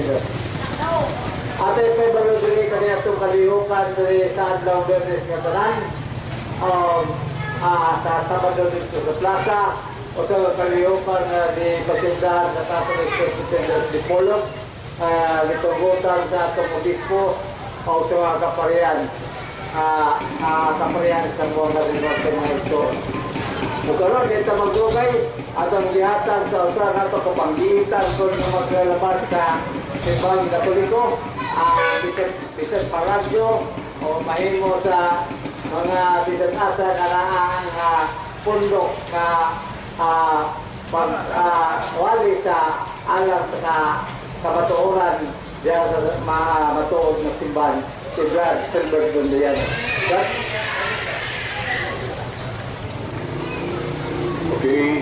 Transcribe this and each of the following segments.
September. Ate may balon diri kaniya itong kalihukan diri sa Adlaw Bernes nga tanan. Sa Sabado dito sa plaza o sa kalihukan di pasindahan sa Catholic September di Polo. Gitugutan sa atong obispo o sa mga kaparian. Kaparian sa mga norte mga ito. Mukaroon, dito magdugay at ang lihatan sa usahan na ito kapanggitan kung maglalaban sa simbang Katoliko, bisan paradyo o mahimo sa mga bisan asa na ang pundok na pagwali sa alam sa kabatuoran diyan sa mga matuod na simbahan. Silver doon diyan. Okay,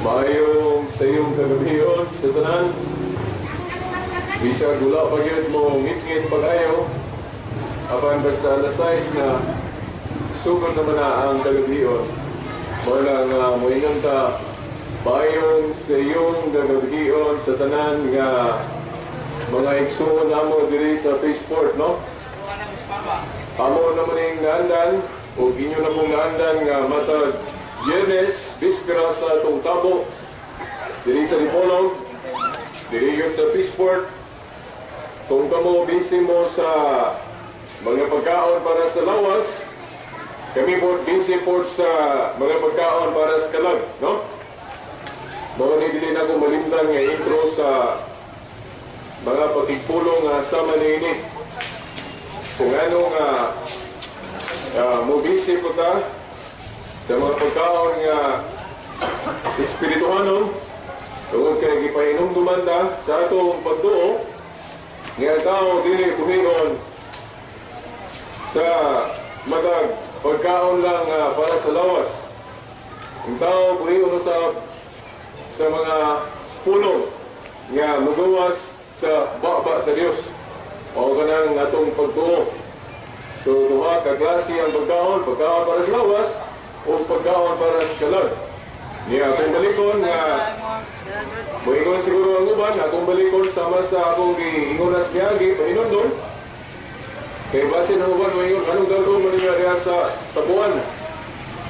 mayong sa iyong kagabiyon sa tanan. Bisa gula pagyod mo ngit-ngit pag-ayaw. Apan basta alas 6 na sugod naman na ang kagabiyon. Mula nga moingon ta, mayong sa iyong kagabiyon sa tanan nga mga igsuon namo diri sa Peaceport, no? Amo naman yung naandan o inyo na mong naandan nga matag Yenes, bispera sa itong tabo, diri sa Dipolog, diri yun sa Peaceport. Kung kamo busy mo sa mga pagkaon para sa lawas, kami po busy po sa mga pagkaon para sa kalag, no? Mga nidili na kong malintang nga intro sa mga pagkipulong sama ni ini. Kung ano nga mo busy po ta sa mga pagkaon nga espirituhanon, tungkol kay gipahinom dumanda sa atong pagtuo, nga tao dili kumigon sa matag pagkaon lang para sa lawas. Ang tao buhiyon sa mga pulong nga magawas sa baba sa Dios o kanang atong pagtuo. So duha ka klase ang pagkaon para sa lawas o pagkaon para sa kalag. Niya akong balikon nga buhingon siguro ang uban, akong balikon sama sa akong giingunas biyagi, pahinon doon. Kaya base ng uban, buhingon, anong galong mangyari sa tabuan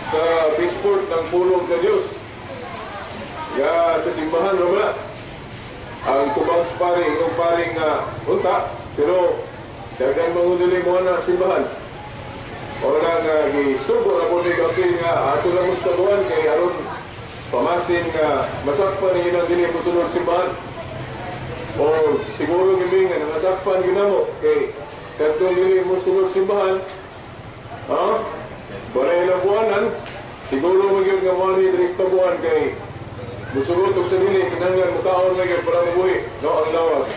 sa Peaceport ng pulong sa Diyos. Ya sa simbahan, wala. Ang tubang sparring, yung paring unta, pero dagan manguduli mo na simbahan. O nga gisugo na po ni Kapil nga ato lang mustabuan kay aron pamasin nga masakpan niyo ng dili mo sunod simbahan. O siguro gini nga masakpan ginamo kay katong dili mo sunod simbahan. Balay na buwanan, siguro magyod nga mo ni Dres tabuan kay musugot og sa dili kinahanglan mukaon nga para mabuhi no ang lawas.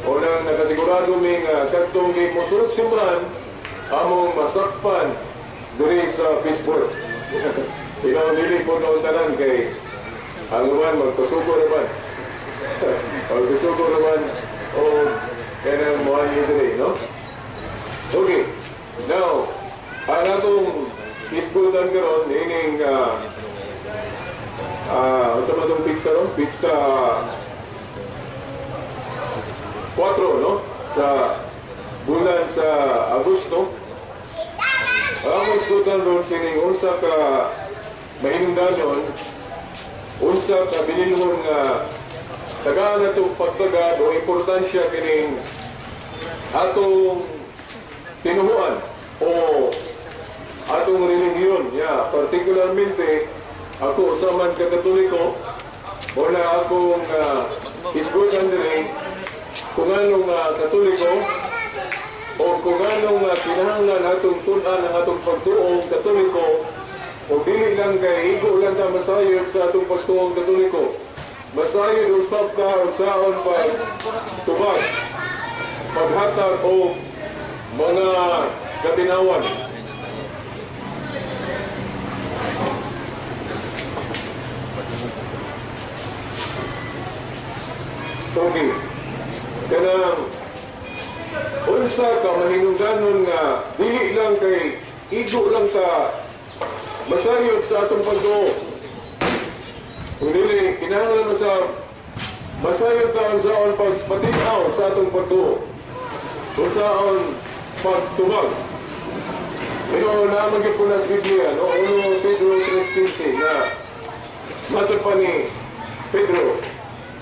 O nang nakasigurado mi nga katong di mo sunod simbahan among masakpan diri sa Peaceport. Ikaw dili po noon tanan kay ang uman magpasuko naman. Magpasuko naman o kanang mohani diri, no? Okay. Now, ang atong iskutan karon ining sa matong pizza, no? Pizza 4, no? Sa bulan sa Agosto. Ang iskutan ron kining unsa ka mahinungdanon, unsa ka bininhon nga tagaan na itong pagtagad o importansya kining atong tinuhuan o atong religiyon. Particularmente, ako usaman ka Katoliko, wala akong iskutan din kung anong Katoliko o kung anong kinahanglan atong tunan ang atong pagtuong Katoliko o dili lang kay igo lang ta masayod sa atong pagtuong Katoliko. Masayod usab ka unsaon pagtubag, paghatag o mga katinawan. Okay. Kanang unsa ka mahinungdanon nga dili lang kay igo lang ka masayod sa atong pagtuo. Kung dili kinahanglan mo sa masayod ka unsaon pagtuo magpatinaw sa atong pagtuo. Kung saan pagtubag. Pero naamagin po na sa Biblia, no? 1 Pedro 3:15 na matod pa ni Pedro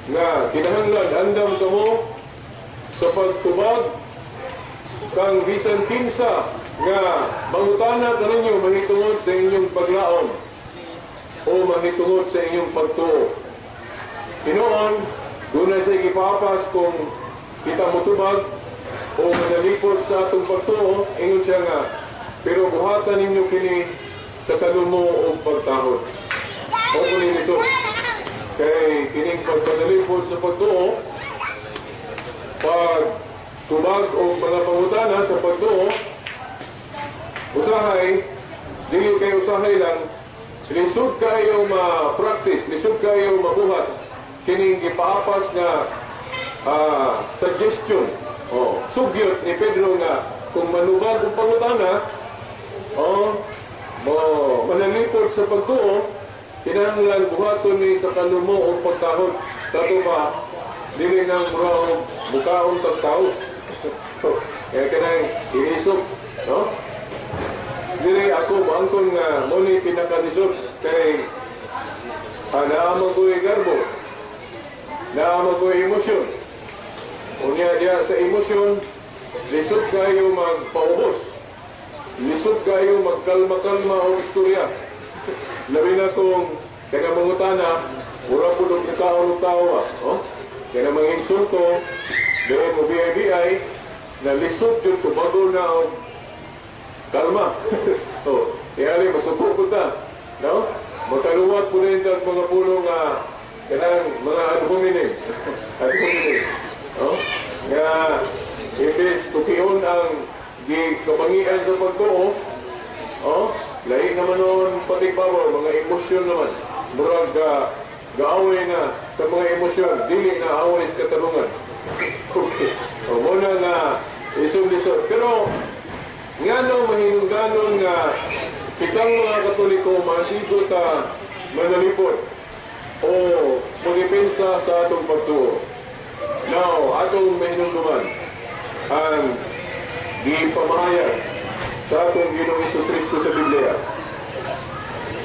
na kinahanglan andam kamo sa pagtubag kang bisan kinsa nga mangutana kaninyo mahitungod sa inyong paglaom o mahitungod sa inyong pagtuo. Hinoon, doon na sa ikipapas kung kita motubag o manalipod sa atong pagtuo, ingon siya nga, pero buhatan ninyo kini sa kalumo o pagtahod. O kunilisod. Kay kining pagpanalipod sa pagtuo, pag tubag o mga pangutana sa pagtuo, usahay, dili kayo usahay lang, lisod kayo ma-practice, lisod kayo mabuhat, kining ipaapas na suggestion, sugyot ni Pedro nga, kung manubag ang pangutana, manalipod sa pagtuo, kinahanglan buhaton ni sa kalumo o pagtahod. Tato ba, dili nang murao bukaon tagtao. Kaya kanang inisog, no? Dili ako maangkon nga mo ni pinakalisod kay naamang ko'y garbo, naamang ko'y emosyon. Unya diya sa emosyon, lisod kayo magpaubos, lisod kayo magkalma-kalma o istorya. Labi na kung kaya mangutana, wala po nung tao-tawa. Kaya na mga insulto, doon mo BI, na lisod yun ko bago na kalma. Kaya rin, masuko po ta. No? Makaluwat po rin ang mga pulong kanang mga ad hominem. Ad hominem. Nga, ibis, tukiyon ang kabangian sa pagtuo, lahi naman noon pating power, mga emosyon naman. Murag gaaway na sa mga emosyon, dili na away sa katarungan. Okay. Muna nga isod-lisod. Pero nga no, mahinungganon nga itang mga Katoliko matigo ta manalipod o magipensa sa atong pagtuo. Now, atong mahinunggaman ang gipamahayag sa atong Ginoong Jesucristo sa Biblia.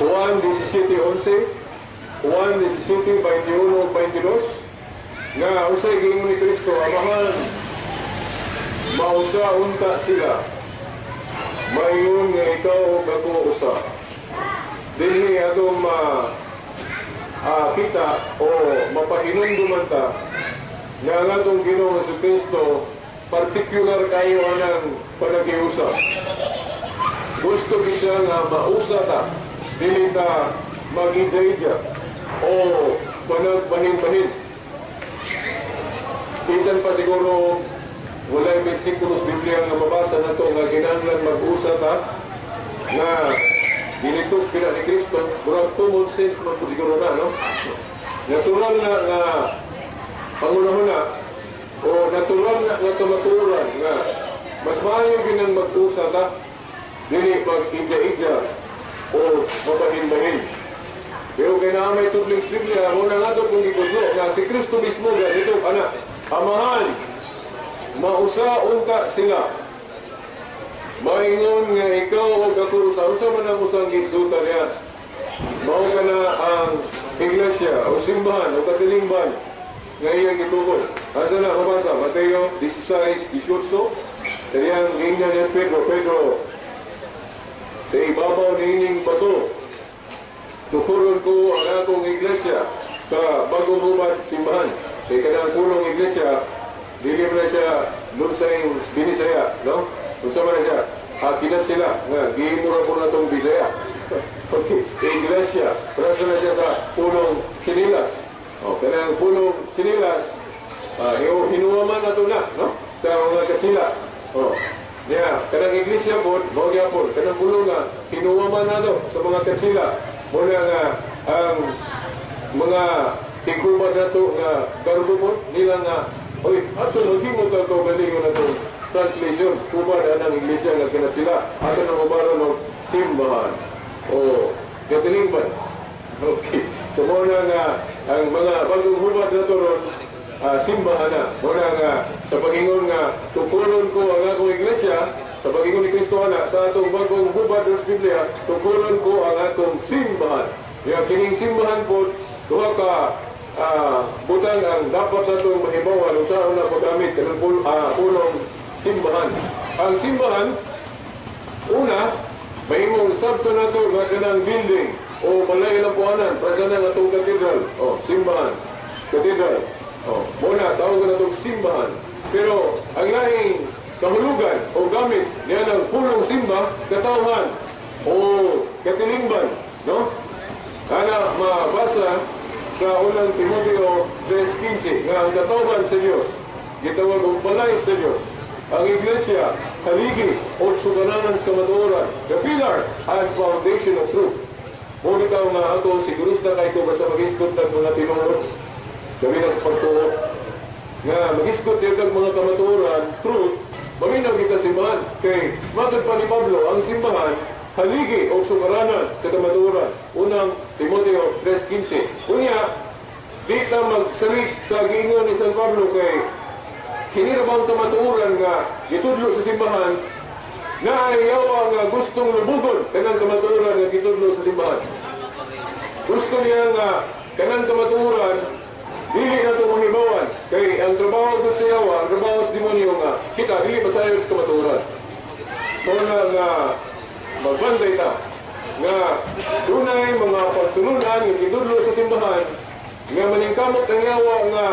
Juan 17:11, Juan 17:21-22, nga usay giingon ni Kristo, amahan, mausa unta sila, mayon nga ikaw o ako usa. Dili atong kita o mapahinumduman ta nga ang atong Ginoong Jesucristo particular kayo anang panagiusa. Gusto kita nga mausa ta, dili ta mag-ija-ija o panagbahin-bahin. Bisan pa siguro wala yung versikulos Biblia nga mabasa na ito nga kinahanglan mag-usa ta nga dinitog pila ni Kristo. Murag common sense man po siguro na, no? Natural na nga pangunahuna o natural na nga tumaturan nga mas maayo ginang mag-usa ta, dili mag-ija-ija o mabahin-bahin. Pero kaya na may tudling Biblia, muna nga ito kung gikudlo nga si Kristo mismo ganito, anak, amahan, mausa unta sila. Maingon nga ikaw o ako usa. Unsa man ang usang gisduta niya? Mao ka na ang iglesia o simbahan o katilingban nga iyang gitugod. Asa na mabasa? Mateo 16:18. Kariyang ingnan niya Pedro, sa ibabaw ni ining bato, tukuron ko ang akong iglesia sa bagong hubad simbahan. Kaya kanang pulong iglesia, dili na siya doon sa yung binisaya, no? Kung sama na siya, kinan sila, nga, gihimura po na itong bisaya. Okay, iglesia, prasa na siya sa pulong sinilas. Kanang pulong sinilas, hinuwaman na ito na, no? Sa mga katsila. Kanang iglesia po, bagya po, kanang pulong nga, hinuwaman na ito sa mga katsila. Muna nga, ang mga tingkuban na ito nga garbo po, nila nga, oy, ato naghimot na ito, galingon na ito, translation, kubad ang iglesia nga kinasila, ato nang ubaron ng simbahan, o katilingban. Okay, so muna nga, ang mga bagong hubad na ito ron, simbahan na. Muna nga sa pagingon nga tukulon ko ang akong iglesia, sa pagingon ni Kristo ana sa atong bagong hubad sa Biblia, tukulon ko ang atong simbahan. Kaya kining simbahan po duha ka butang ang dapat natong mahibawan usahaw na paggamit kanang punong simbahan. Ang simbahan una mahimong sabto nato nga kanang building o balay lang puanan para sa nga atong katedral o simbahan katedral muna tawag na itong simbahan. Pero ang lahing kahulugan o gamit niya ng pulong simba, katauhan o katilingban, no? Kana mabasa sa unang Timoteo 3:15 nga ang katauhan sa Diyos, gitawag og balay sa Diyos. Ang iglesia, haligi o sukaranan sa kamatuoran, the pillar and foundation of truth. Mo bitaw nga ato siguros na kay ko basta mag-iskot ng mga tinungod. Kami na sa pagtuot nga mag-iskot din ang mga kamatuoran, truth, maminaw kita simbahan. Kay matod pa ni Pablo, ang simbahan, haligi o sukaranan sa kamatuoran. Unang Timoteo 3:15. Kunya, di ka magsalig sa giingon ni San Pablo kay kinirabang kamatuoran nga gitudlo sa simbahan na ayaw nga gustong lubugon kanang kamatuoran nga gitudlo sa simbahan. Gusto niya nga kanang kamatuoran dili na ito mahibawan. Kay ang trabaho doon sa yawa, ang trabaho sa demonyo nga, kita, dili pa sa'yo sa kamaturan. Kung nga magbantay ta, nga dunay mga pagtulunan, yung idudlo sa simbahan, nga maningkamot ang yawa nga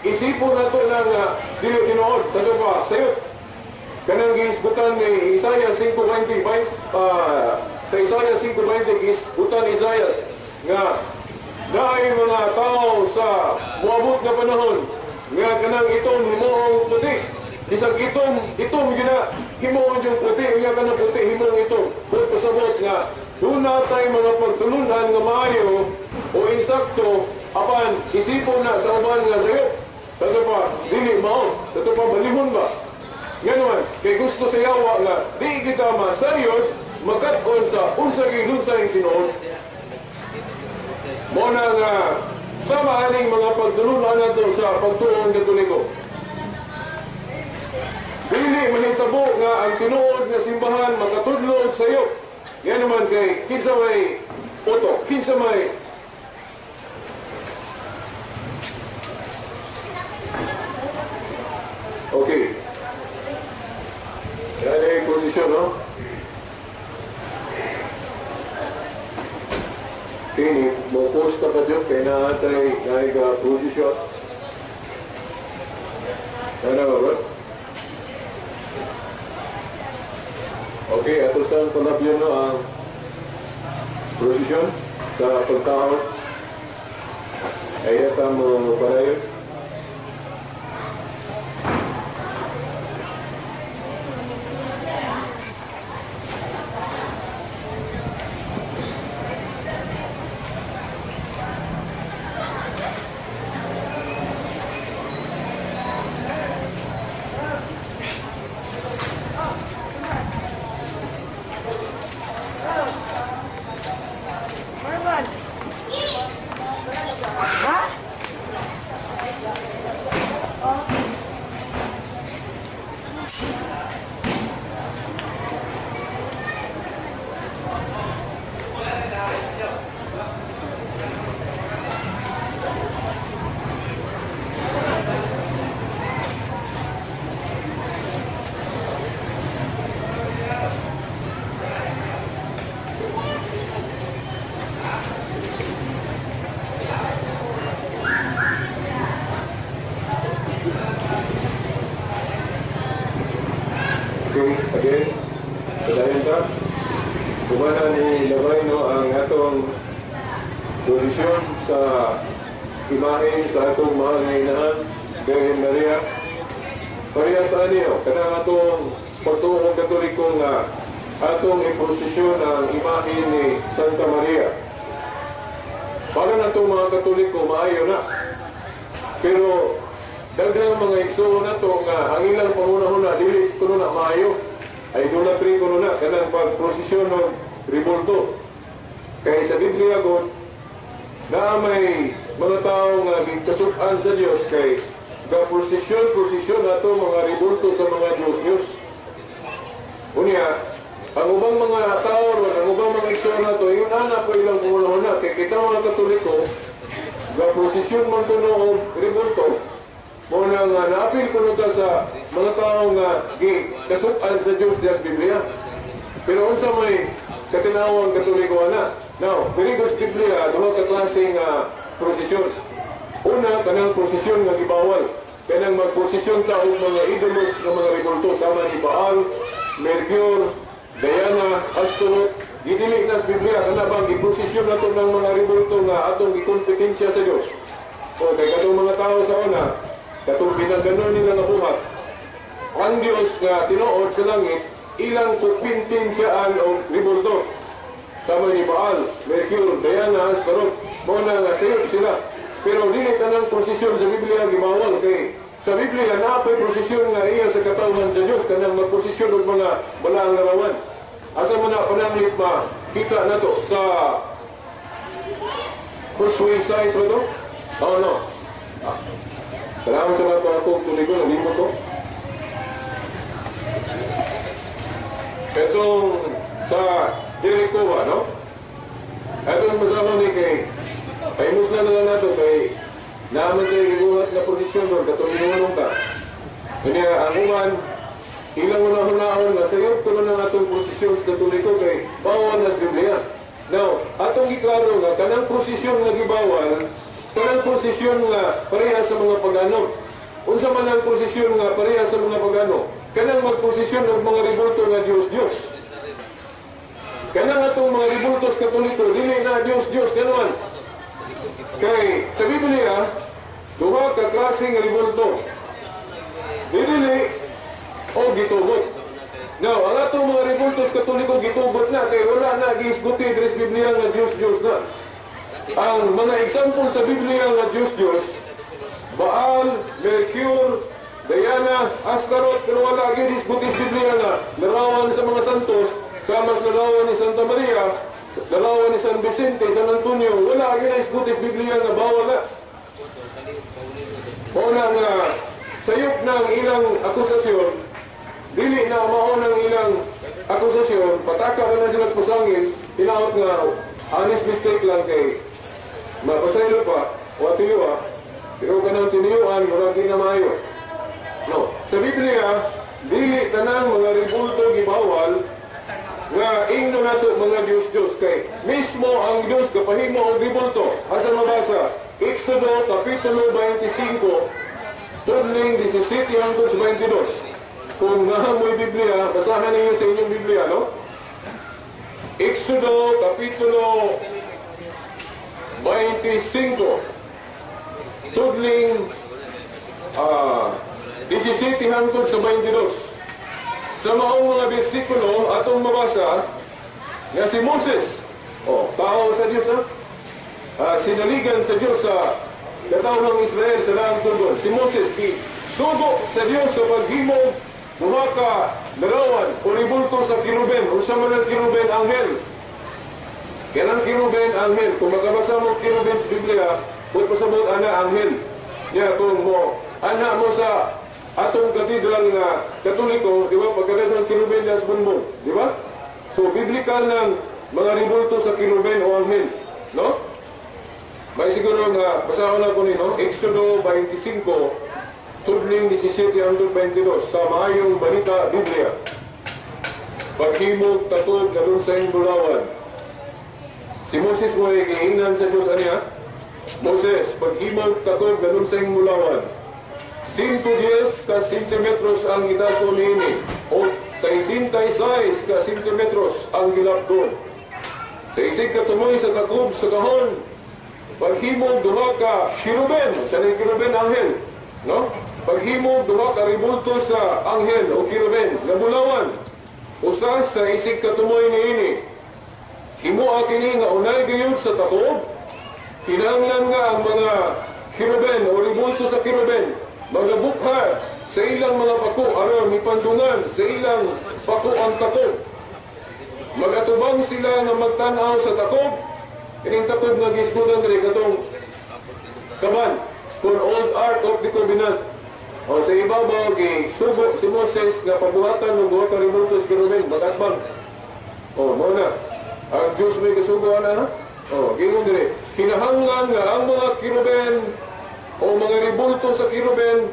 isipon na ito na nga dili tinood sa ito pa, sayot. Kanang gisbutan ni Isaiah 5:25, sa Isaiah 5:20, gisbutan ni Isaiah nga dahil mga tao sa muabot na panahon nga kanang itong himoong puti. Isang itong gina himoong yung puti, nga kanang puti himoong itong. Kung pasabot nga doon natay mga pagtulunan nga maayo o insakto apan isipon na sa uban nga sayo. Tato pa, dili mao, tato pa balihon ba? Ngayon, kay gusto sa yawa nga di kita masayod magkat-on sa unsang ilunsay tinuod. Muna nga sama aning mga pagtulunan nato sa pagtuon katoliko. Dili manitabo nga ang tinuod nga simbahan makatudlog sa iyo. Yan naman kay kinsa may utok, kinsa may okay. Yan ay posisyon, no? Ini mo posta ka dyan kaya naatay ka posisyon. Ano ba? Okay, ato saan palabyan no ang posisyon sa pagtao. Ayata mo palayon. Again, sadayon ta, kumana ni Labay no, ang atong posisyon sa imahe sa atong mahal na inahan, Virgin Maria. Pareha sa niyo, kanang atong pagtuong katoliko nga atong iposisyon ang imahe ni Santa Maria. Para na itong mga katoliko, maayo na. Pero daghang mga igsoon na to nga ang ilang panguna-huna dili kuno na maayo ay idolatry kuno na kanang pagprosesyon ng rebulto. Kaya sa Biblia gud na may mga taong gikasukan sa Dios kay ga-prosesyon ato mga ribulto sa mga Diyos. Unya, ang ubang mga tao ron, ang ubang mga igsoon na to, yun anak ko ilang pumulahon na. Kaya kita mga Katoliko, ga-prosesyon man to noong ribulto, muna nga naapil ko nito sa mga taong gikasukan sa Diyos Diyas Biblia. Pero unsa may katinawang Katoliko na. Now, Pirigos Biblia, duha ka klaseng prosesyon. Una, kanang prosesyon nga gibawal. Kanang magprosesyon ta og mga idolos nga mga ribulto sama ni Baal, Mercure, Diana, Astaroth. Gidili na sa Biblia kana bang giprosesyon nato ng mga ribulto nga atong gikompetensya sa Dios. O kay katong mga tao sa una, katong binaganon nila nga buhat. Ang Dios nga tinuod sa langit, ilang kumpintensyaan o ribulto. Sama ni Baal, Mercure, Diana, Astaroth, muna nga sayop sila. Pero dili tanang prosesyon sa Biblia gibawal kay sa Biblia naapay prosesyon nga iya sa katawhan sa Dios kanang magprosesyon og mga balaang larawan. Asa man na pananglit ma kita nato sa Crossway size ba to? Oh no. Salamat sa mga akong tuligo, nalimo to. Itong sa Jericho ba, no? Itong masama ni kay paimus na lang nato kay naman kayo giguhat na posisyon doon katong inunong ka. Kanya ang uman, ilang unahunahon na sayop ko na ng atong posisyon sa Katoliko kay bawal na sa Biblia. Now, atong giklaro nga, kanang posisyon nga gibawal, kanang posisyon nga pareha sa mga pagano. Unsa man ang posisyon nga pareha sa mga pagano? Kanang magposisyon ng mga ribulto nga Diyos. Kanang atong mga ribultos Katoliko, dili na Diyos, kanuan. Kay sa Biblia, duha ka klaseng ribulto. Dili o gitugot. Now, ang atong mga ribultos Katoliko gitugot na kay wala na giisguti diri sa Biblia nga Diyos na. Ang mga example sa Biblia nga Diyos, Baal, Mercure, Diana, Astaroth, pero wala giisguti sa Biblia nga larawan sa mga santos, sama sa larawan ni Santa Maria, larawan ni San Vicente, San Antonio, wala giisguti sa Biblia nga bawal na. Mauna nga sayop ng ilang akusasyon, dili na maunang ilang akusasyon, pataka na sila pasangin, tinawag nga honest mistake lang kay mapasaylo pa, o atiyo pero kanang tiniyuan, murag di na mayo. No, sa Biblia, dili tanang mga ribulto gibawal nga ingno nato mga Diyos kay mismo ang Diyos kapahimo ang ribulto. Asa mabasa? Exodo Kapitulo 25, Tudling 17 hangtod sa 22. Kung nahamoy Biblia, basahan ninyo sa inyong Biblia, no? Exodo Kapitulo 25, Tudling 17 hangtod sa 22. Sa maong mga bersikulo, atong mabasa nga si Moses, tao sa Diyos, sinaligan sa Diyos sa katawang Israel sa daang tugon. Si Moses, sugo sa Diyos sa paghimog, duha ka larawan o ribulto sa kiruben. Unsa man ang kiruben, anghel. Kanang kiruben, anghel. Kung makabasa mo kiruben sa Biblia, kung pasabot ana anghel. Kaya kung mo, ana mo sa atong katedral nga Katoliko, di ba, pagkadagang kiruben na sa bunbong, di ba? So, biblical ng mga ribulto sa kiruben o anghel, no? May siguro nga, basahan na ko nino, Exodo 25, Tudling 17 hangtod 22, sa Maayong Balita, Biblia. Paghimog tatod na dun sa bulawan. Si Moses mo ay giingnan sa Diyos aniya. Moses, paghimog tatod na dun sa bulawan. 110 ka sentimetros ang idaso niini o 66 ka sentimetros ang gilapdon. Sa isig katumoy sa takob sa kahon, paghimog duha ka kiruben, sa kiruben anghel, no? Paghimog duha ka ribulto sa anghel o kiruben, nabulawan, usa sa isig katumoy niini. Himo kini nga unay gayud sa takob, kinahanglan nga ang mga kiruben o ribulto sa kiruben, mga bukha sa ilang mga pako, aron mipandungan sa ilang pako ang takob. Magatubang sila nga magtanaw sa takob. Kining takob nga gisgutan diri katong kaban kung old ark of the covenant. O sa ibabaw sugo si Moses nga pabuhatan ng duha ka rebulto sa kirubin matatbang. O mo na ang Diyos may kasugo ana ha. O gingon dire kinahanglan nga ang mga kirubin o mga rebulto sa kirubin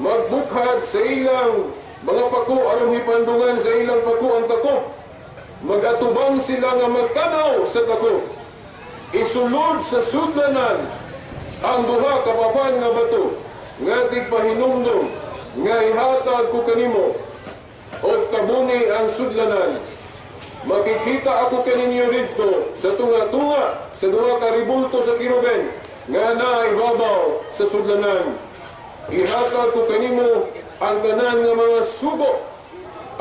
magbukhad sa ilang mga pako aron hipandungan sa ilang pako ang tako. Magatubang sila nga magtanaw sa tako. Isulod sa sudlanan ang duha ka papan nga bato nga tigpahinumdum nga ihatag ko kanimo o kabuni ang sudlanan. Makikita ako kaninyo dito sa tunga-tunga sa duha ka rebulto sa kirubin nga naibabaw sa sudlanan. Ihatag ko kanimo ang tanan nga mga sugo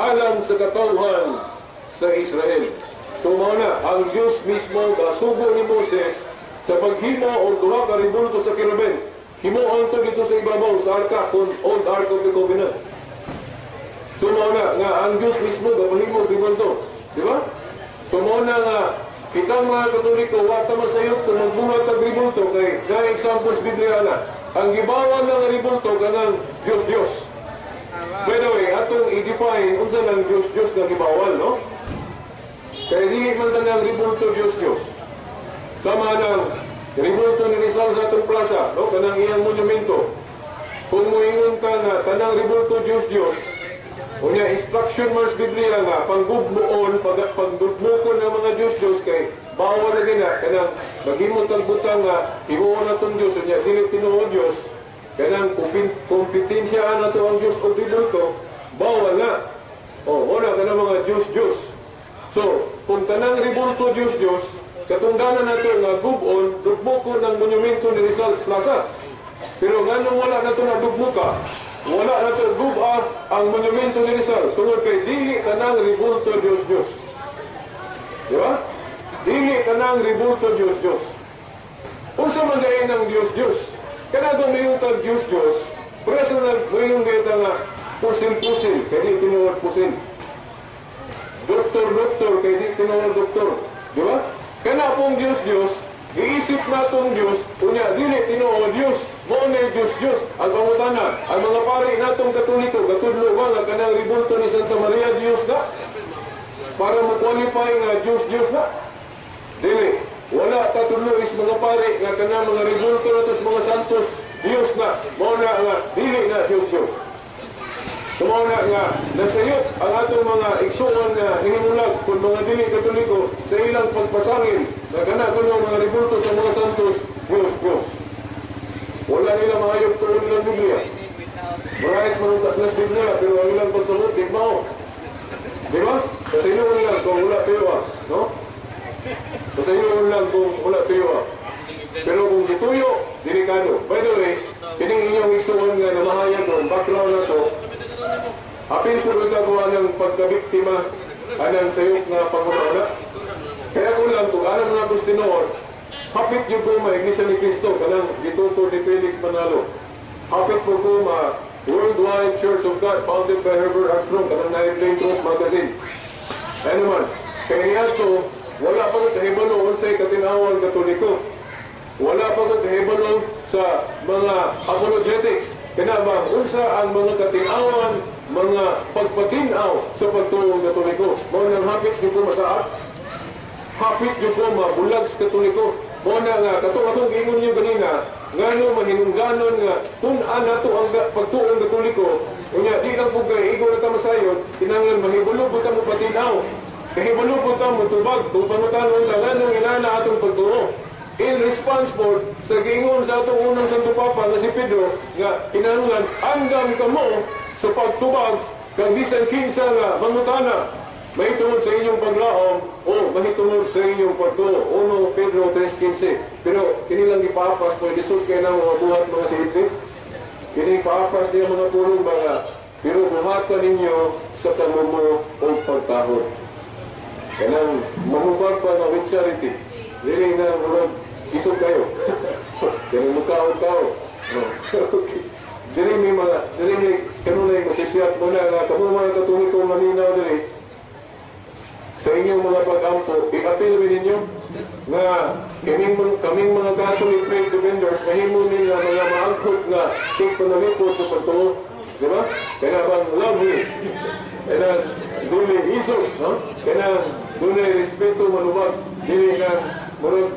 alang sa katawhan sa Israel. So mao na ang Dios mismo gasugo ni Moses sa paghimo og duha ka rebulto sa kirubin. Himuon to dito sa ibabaw sa arka kung old ark of the covenant. So mao na nga ang Dios mismo gapahimo rebulto, di ba? So mao na nga kitang mga Katoliko wa ta masayod kung magbuhat og rebulto kay na examples Biblia na ang gibawan ng rebulto kanang Dios. By the way, atong i-define unsa lang Dios nga gibawal, no? Kaya dili man tanang rebulto Dios. Sama ng rebulto ni Rizal sa atong plaza, no? Kanang iyang monumento. Kung muingon ka nga tanang rebulto Dios, unya instruction mas Biblia nga panggugmoon, pagdugmukon ng mga Dios kay bawal na gina kanang maghimot ang butang nga himuon natong Dios unya dili tinuod Dios. Kanang kompetensya na to ang Diyos o rebulto, bawal na. O, wala ka na mga Diyos. So, kung tanang rebulto Diyos, katungdanan na ito nga gubon, dugbuko ng monumento ni Rizal Plaza. Pero ganun wala na ito na dugbuka, wala na ito guba ang monumento ni Rizal. Tungod kay dili tanang rebulto Diyos. Di ba? Dili tanang rebulto Diyos. Unsa man dayon ng Diyos. Kana gumiyong tag Diyos, presa na gumiyong gayta nga pusil, kaya di tinuwag pusil. Doktor, kaya di tinuwag doktor. Di ba? Kana pong Diyos, iisip na itong Diyos, unya, dili tinuwag Diyos, muna Diyos. Ang pangutana, ang mga pari natong Katoliko, katudlo nga kanang rebulto ni Santa Maria Diyos na, para mag-qualify nga Diyos na. Dili. Wala tatudlo is mga pari nga kanang mga rebulto na tos mga santos Diyos na. Mauna nga, dili na Diyos. So mauna nga, nasayot ang atong mga igsuon na himulag kung mga dili Katoliko sa ilang pagpasangin na kanang mga rebulto sa mga santos Diyos. Wala nila mahayop ko nilang Biblia. Marahit manutas na sa Biblia, pero ang ilang pagsamot, di mao. Di ba? Kasi inyo lang kung wala pero no? Kasi inyo lang kung wala pero pero kung gituyo, delikado. By the way, kining inyong isuon nga na mahayag doon, background na to, apil ko doon nagawa ng pagkabiktima anang sayok nga panguna. Kaya ko lang, kung alam na Agustinoor, hapit yung kuma, Iglesia ni Cristo, kanang gituto ni Felix Manalo. Hapit po kuma, Worldwide Church of God, founded by Herbert Armstrong, kanang na-play Truth Magazine. Ano man, kaya niya to, wala pa kahibalo unsay katinawan Katoliko. Wala pa kahibalo sa mga apologetics. Kaya ba, unsa ang mga katinawan, mga pagpatinaw sa pagtuong Katoliko. Mga nang hapit yung po masaat, hapit yung po mabulag sa Katoliko. Mga nga, katong ingon nyo ganina, nga no mahinungganon nga, kung ana to ang pagtuong Katoliko, unya, di lang po kayo, igo na tamasayon, kinangan mahibalo po mo patinaw. Kahibalo po mo tubag, kung pangutanon lang, anong inana atong pagtuo. In response po, sa gingon sa atong unang Santo Papa na si Pedro, nga kinangan, andam ka mo sa pagtubag, kang bisan kinsa nga mangutana, mahitungod sa inyong paglaom, o mahitungod sa inyong pagtuo. 1 Pedro 3:15. Pero kinilang ipapas po, disod kayo ng mga buhat mga silipis. Kinilang ipapas niya mga pulong mga, pero buhatan ninyo sa kamumo o pagtahod. Kanang mahubag pa na with charity. Dili na murag isog kayo. Kanang mukhaw-kaw. Dili may kanunay masipyat mo na nga kamo mga Katoliko maninaw dili. Sa inyong mga pag-ampo, i-appeal rin ninyo na kaming mga Catholic faith defenders, mahimo lisod, no? Kanang dunay respeto manubag, dili lang murag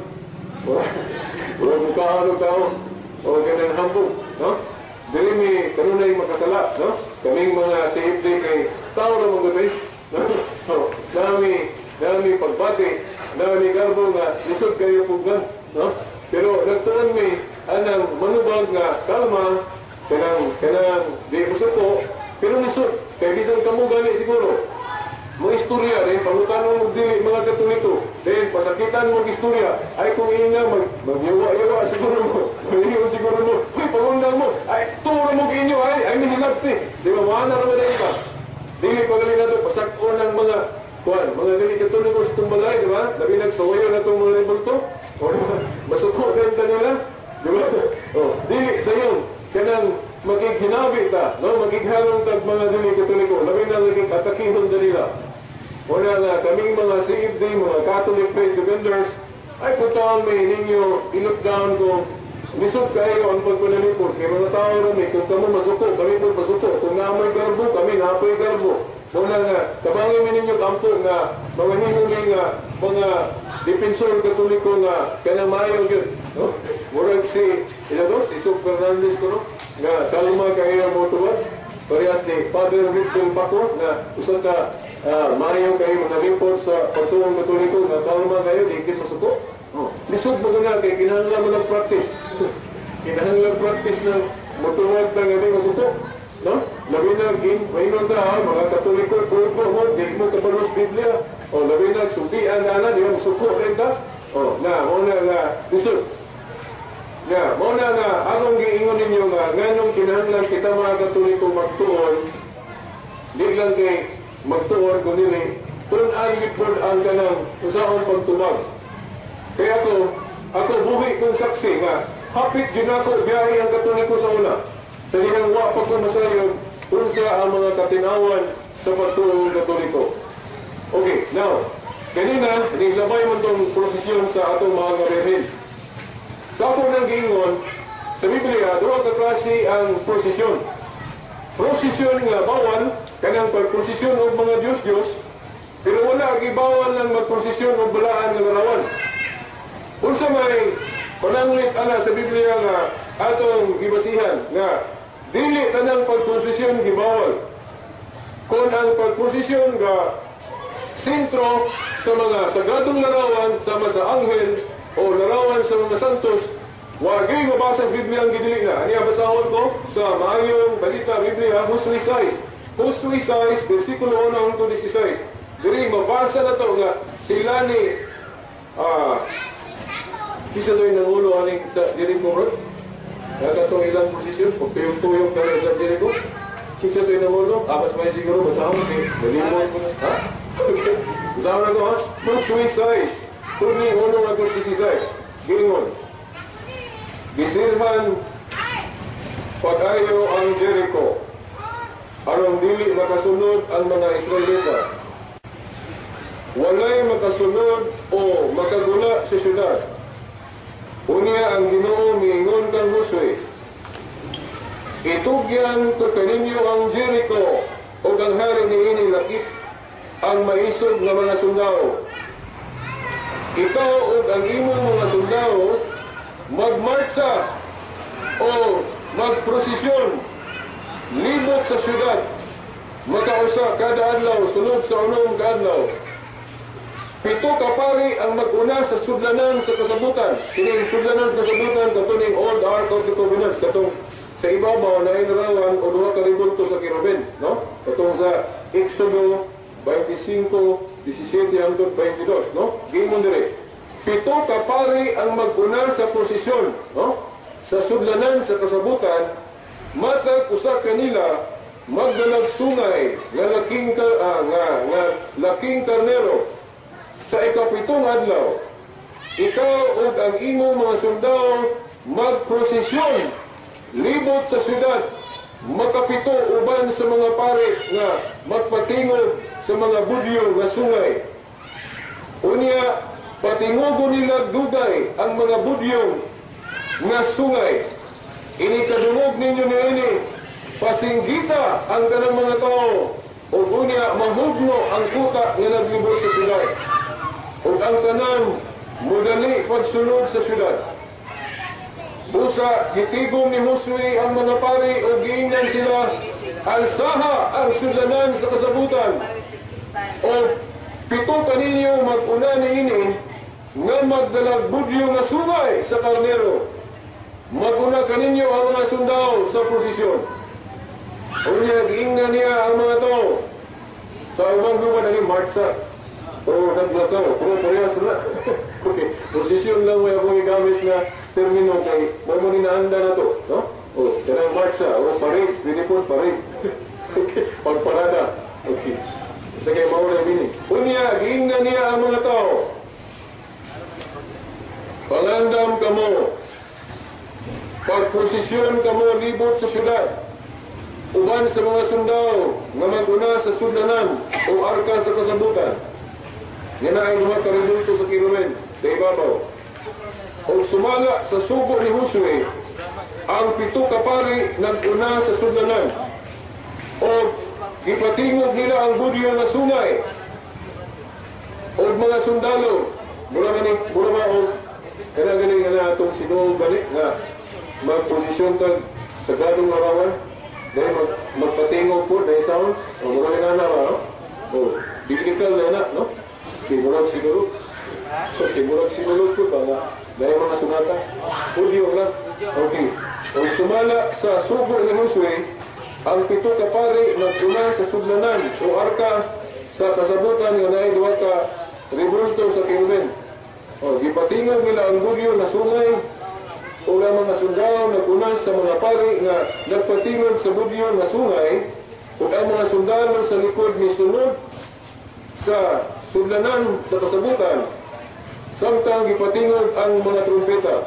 mukhaan o tao o kanang hambog, no? Dili mi kanunay makasala, no? Kaming mga CFD kay tao na mga gabi, no? So, dami pagbati, dami garbo nga lisod kayo puglan, no? Pero nagtuon mi anang manubag nga kalma, kanang di usuko, pero lisod. Kaya bisan kamo gani siguro, mo istorya, dahil pangutanon mo dili mga Katoliko, dahil pasakitan mo istorya, ay kung ina magyawa-yawa siguro mo, magyawa siguro mo, huy, pangundang mo, ay, tuwa mo inyo, ay mihilagti. Di ba, maana naman na iba. Dili pagaling na ito, pasakon ng mga, mga dili Katoliko sa tumbalay, di ba? Labi nagsawayo na itong mga ribulto, o di ba, masuko na yung kanila, di ba? O, dili sa yun, kanang magiginabi ta, no? Magighalong tag mga dili Katoliko, labi na naging atakihon na nila. Wala nga, kaming mga CFD, mga Catholic faith defenders, ay puntaan may ninyo, i-look down ko, nisod kayo ang pagpanalipod, kaya mga tao rami, kung kamo masuko, kami po masuko, kung namoy garbo, kami napoy garbo. Wala nga, tabangin mo ninyo kampo nga, mga hinuli nga, mga depensor Katoliko nga, kaya mayo yun, no? Murag si Soc Fernandez ko, no? Nga, kalma kayo ang motuwad, parehas ni Father Richel Paco, na usap ka, mayo kayo mga report sa pagtuwang Katoliko, nga kalma kayo, di ikit masuko. Lisod mo na kay kinahanglan mo ng practice. Kinahanglan practice ng motuwad na nga di masuko. No? Labi na, mainon ta, mga Katoliko, puro mo, di mo kabalos Biblia. O, labi na, sumpian na, di mo masuko rin ka. O, muna nga, lisod. Nga, muna nga, akong giingon ninyo nga, nganong kinahanglan kita mga Katoliko magtuon, di lang kay magtuon, kundi tunan lipod ang ganang usaon pagtumag. Kaya ako buhi kong saksi nga, hapit yun ako biyahe ang Katoliko sa una. Sa dihang wapag ko masayon, unsa ang mga katinawan sa pagtuong Katoliko. Okay, now, kanina, nilabay mo itong prosesyon sa atong mga gabihin. Sa ako nang giingon, sa Biblia, doon kaklase ang prosesyon. Prosesyon nga bawal, kanang pagprosesyon ng mga Diyos-Diyos, pero wala, gibawal lang magprosesyon ng balaan ng larawan. Unsa may pananglit ana sa Biblia nga atong gibasihan nga dili tanang pagprosesyon gibawal. Kung ang pagprosesyon nga sentro sa mga sagadong larawan sama sa anghel o larawan sa mga santos, wagi mabasa sa Biblia ang gidili na. Ani basahon ko sa Maayong Balita Biblia, Hosea 6. Hosea 6, versikulo 1 hangtod 16. Diri mabasa na to nga sila ni kisa do'y nangulo aning sa Jericho Road. Nagatong ilang posisyon, pagtuyong-tuyong kami sa Jericho. Kisa do'y nangulo, mas may siguro, basahon ko eh. Nalimon ko na. Ha? Okay. Basahon na ko ha? Hosea 6. Kuni 1 hangtod 16. Gingon. Gisilhan pag-ayo ang Jericho. Arong dili makasunod ang mga Israelita. Walay makasunod o makagula sa syudad. Unya ang Ginoo miingon kang Josue, itugyan ko kaninyo ang Jericho o ang hari niini lakip ang maisog na mga sundao. Ikaw o ang imong mga sundao magmarcha o magprosesyon libot sa syudad, makausa kada adlaw sunod sa unom ka adlaw. 7 ka pari ang mag-una sa sudlanan sa kasabutan. Kining sudlanan sa kasabutan katuning Old Ark of the Covenant, katong sa ibabaw na inarawan o 2 ka ribulto sa Kirubin, no? Katong sa Exodo 25:17 hangtod 22, no? Gimon dire. 7 ka pari ang mag-una sa prosesyon, no? Sa sudlanan sa kasabutan, matag usa kanila magdalag sungay nga laking karnero. Sa ikapitong adlaw, ikaw ug ang imong mga sundao magprosesyon libot sa syudad, makapito uban sa mga pari nga magpatingog sa mga budyo nga sungay. Unya, patingogon nila dugay ang mga budyo nga sungay. Ini kadungog ninyo niini, pasinggita ang kanang mga tao o unya mahugno ang kuta nga naglibot sa syudad. O ang tanan mudali pagsunod sa syudad. Busa, gitigom ni Josue ang mga pari o giingnan sila, alsaha ang sudlanan sa kasabutan. O pito kaninyo mag-una niini nga magdalag budyo nga sungay sa karnero. Mag-una kaninyo ang mga sundao sa posisyon. O niya, giingnan niya ang mga tao. Sa umang guba na ni Martsa. O naglataw, pero parehas na. Okay, posisyon lang may akong igamit na termino kay mo ninaanda na to, no? O, kanang marcha, o parade, pwede po parade. Okay, pagparada. Okay. Isa kay mauna bini. Unya, giingnan niya ang mga tao. Pangandam kamo. Pagposisyon kamo libot sa syudad. Uban sa mga sundao nga mag-una sa sudlanan o arka sa kasabutan. Yan ay mga karibulto sa kirumen, sa ibabaw. O sumala sa sugo ni Josue, ang pito ka pari nag-una sa sudlanan. O ipatingog nila ang budyo na sungay. O mga sundalo, mula ba o kaya nga itong sinuong balik na magposisyon kag sa gadong larawan, dahil magpatingog po, dahil sounds, o mula nga na ba, no? O, biblical na na, no? Timurag siguro. So, timurag siguro po ba dahil mga sunata? Budyo lang. Okay. O sumala sa sugo ni Josue, ang pito ka pari naguna sa sudlanan o arka sa kasabutan nga naay duha ka ribulto sa kirumen. O gipatingog nila ang budyo na sungay o ang mga sundao naguna sa mga pari nga nagpatingog sa budyo na sungay o ang mga sundalo sa likod ni sunod sa sudlanan sa kasabutan, samtang gipatingog ang mga trumpeta.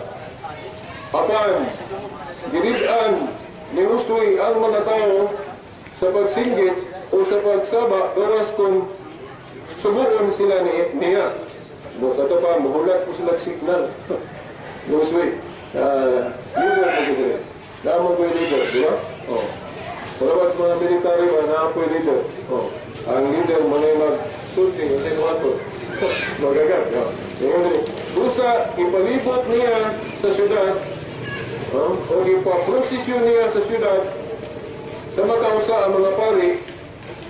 Apan, gilid-an ni Josue ang mga tao sa pagsinggit o sa pagsaba oras kung subuon sila niya. Sa ito pa, mahulat po sila signal. Josue, leader po dito. Naamang po yung leader, di ba? Palawat mga military ba, naamang po yung leader. Ang leader mo na yung mag-shooting, ang sinuwato. Magagat, Busa, ipalibot niya sa syudad, o ipaprosesyon niya sa syudad, sa makausa ang mga pari,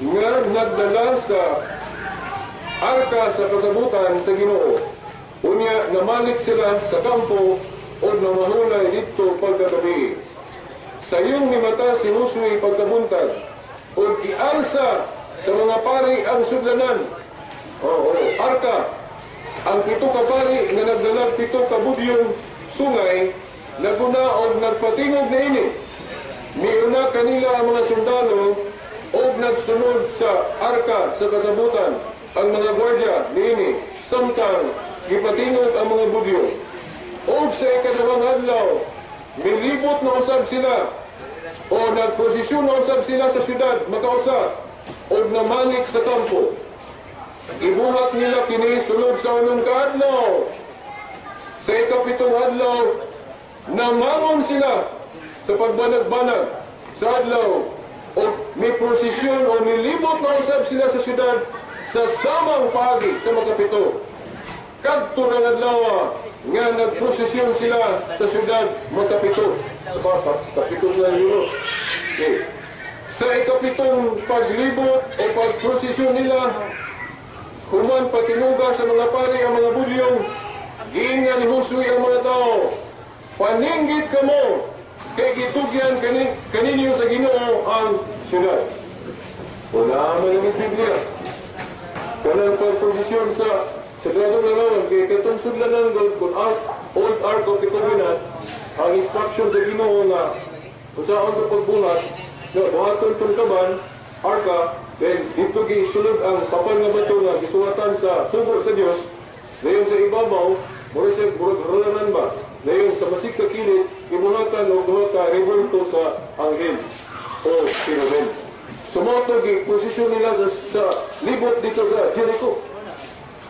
nga nagdala sa arka sa kasabutan sa Ginoo. Unya, namalik sila sa kampo o namahulay dito pagkagabi. Sa iyong nimata si Josue pagkabuntag, o ialsa sa mga pari ang sudlanan, arka, ang pito ka pari nga nagdalag pito ka budyong sungay, naguna o nagpatingog na ini. Niuna kanila ang mga sundalo o nagsunod sa arka sa kasabutan, ang mga gwardya niini, samtang gipatingog ang mga budyo. O sa ikadawang adlaw, milibot na usab sila o nagposisyon na usab sila sa syudad, makausap o namanik sa kampo. Ibuhat nila kini sulod sa unong kaadlaw. Sa ikapitong adlaw, namangon sila sa pagbanag-banag sa adlaw o may prosesyon o nilibot na usab sila sa syudad sa samang pagi sa makapito. Kadto na adlaw nga nagprosesyon sila sa syudad makapito. Kapito na yun. Okay. Sa ikapitong paglibot o pagprosesyon nila, human patinuga sa mga pari ang mga budyong, giingnan ni Josue ang mga tao, paninggit kamo, kay gitugyan kaninyo sa Ginoo ang syudad. Wala man ang Biblia. Walang pagprosesyon sa Sagradong Larawan, kay katong sudlanan kung Old Ark of the Covenant, ang instruction sa Ginoo nga, kung saan ito pagbuhat, buhaton itong kaban, arka, then dito gisulod ang papan nga bato nga gisuwatan sa sugo sa Dios, dayon sa ibabaw, mura siya rulanan ba? Dayon sa masik ka kilit, ibuhatan o duha ka revolto sa anghel o cherubim. Sumoto posisyon nila sa libot dito sa Jericho.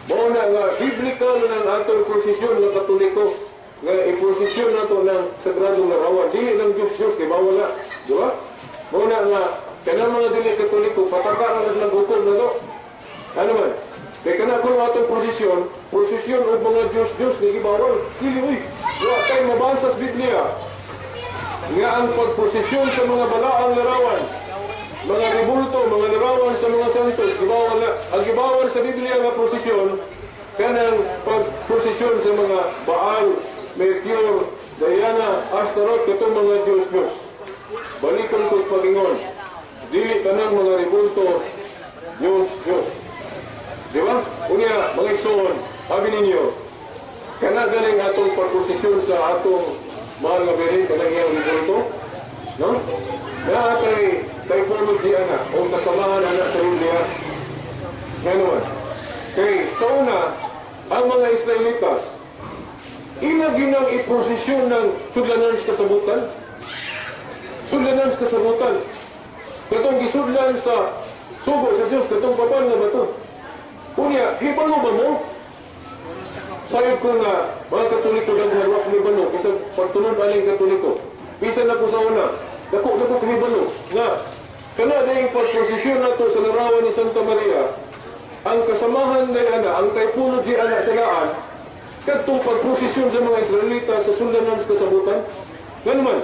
Mao na nga biblical ng atong posisyon ng Katoliko nga iposisyon nato ng sagradong larawan. Dili lang Diyos kay mawala, di ba? Mao na nga kanang mga dili Katoliko, pataka na sila gutom na to. Ano man? Kaya kana kung atong prosesyon o mga Diyos-Diyos, ni gibawal. Dili, uy, wala tayo mabasa sa Biblia. Nga ang pagprosesyon sa mga balaang larawan, mga ribulto, mga larawan sa mga santos, gibawal na. Ang gibawal sa Biblia nga prosesyon, kanang pagprosesyon sa mga Baal, Mercure, Diana, Astaroth, katong mga Diyos-Diyos. Balikon ko sa Panginoon. Dili kanang mga ribulto, Diyos-Diyos. Di ba? Unya, mga ison, sabi ninyo, kana galing atong pagprosesyon sa atong mahal nga beri, kanang iyang ribulto, no? Na kay Pology ana, o kasamahan ana sa Biblia. Ngayon, kay sa una, ang mga Israelitas, ginang iprosesyon ng sudlanan sa kasabutan. Sudlanan sa kasabutan. Katong gisudlan sa sugo sa Diyos, katong papan nga bato. Unya, hibalo ba mo? Sayod ko nga, mga Katoliko ng harwak hibalo, isa pagtunod aling Katoliko. Bisa na ko sa una, dako kahibalo. Nga, kana na yung pagprosesyon na to sa larawan ni Santa Maria, ang kasamahan na ana, ang typology ana sa laan, katong pagprosesyon sa mga Israelita sa sudlanan sa kasabutan. Nga naman,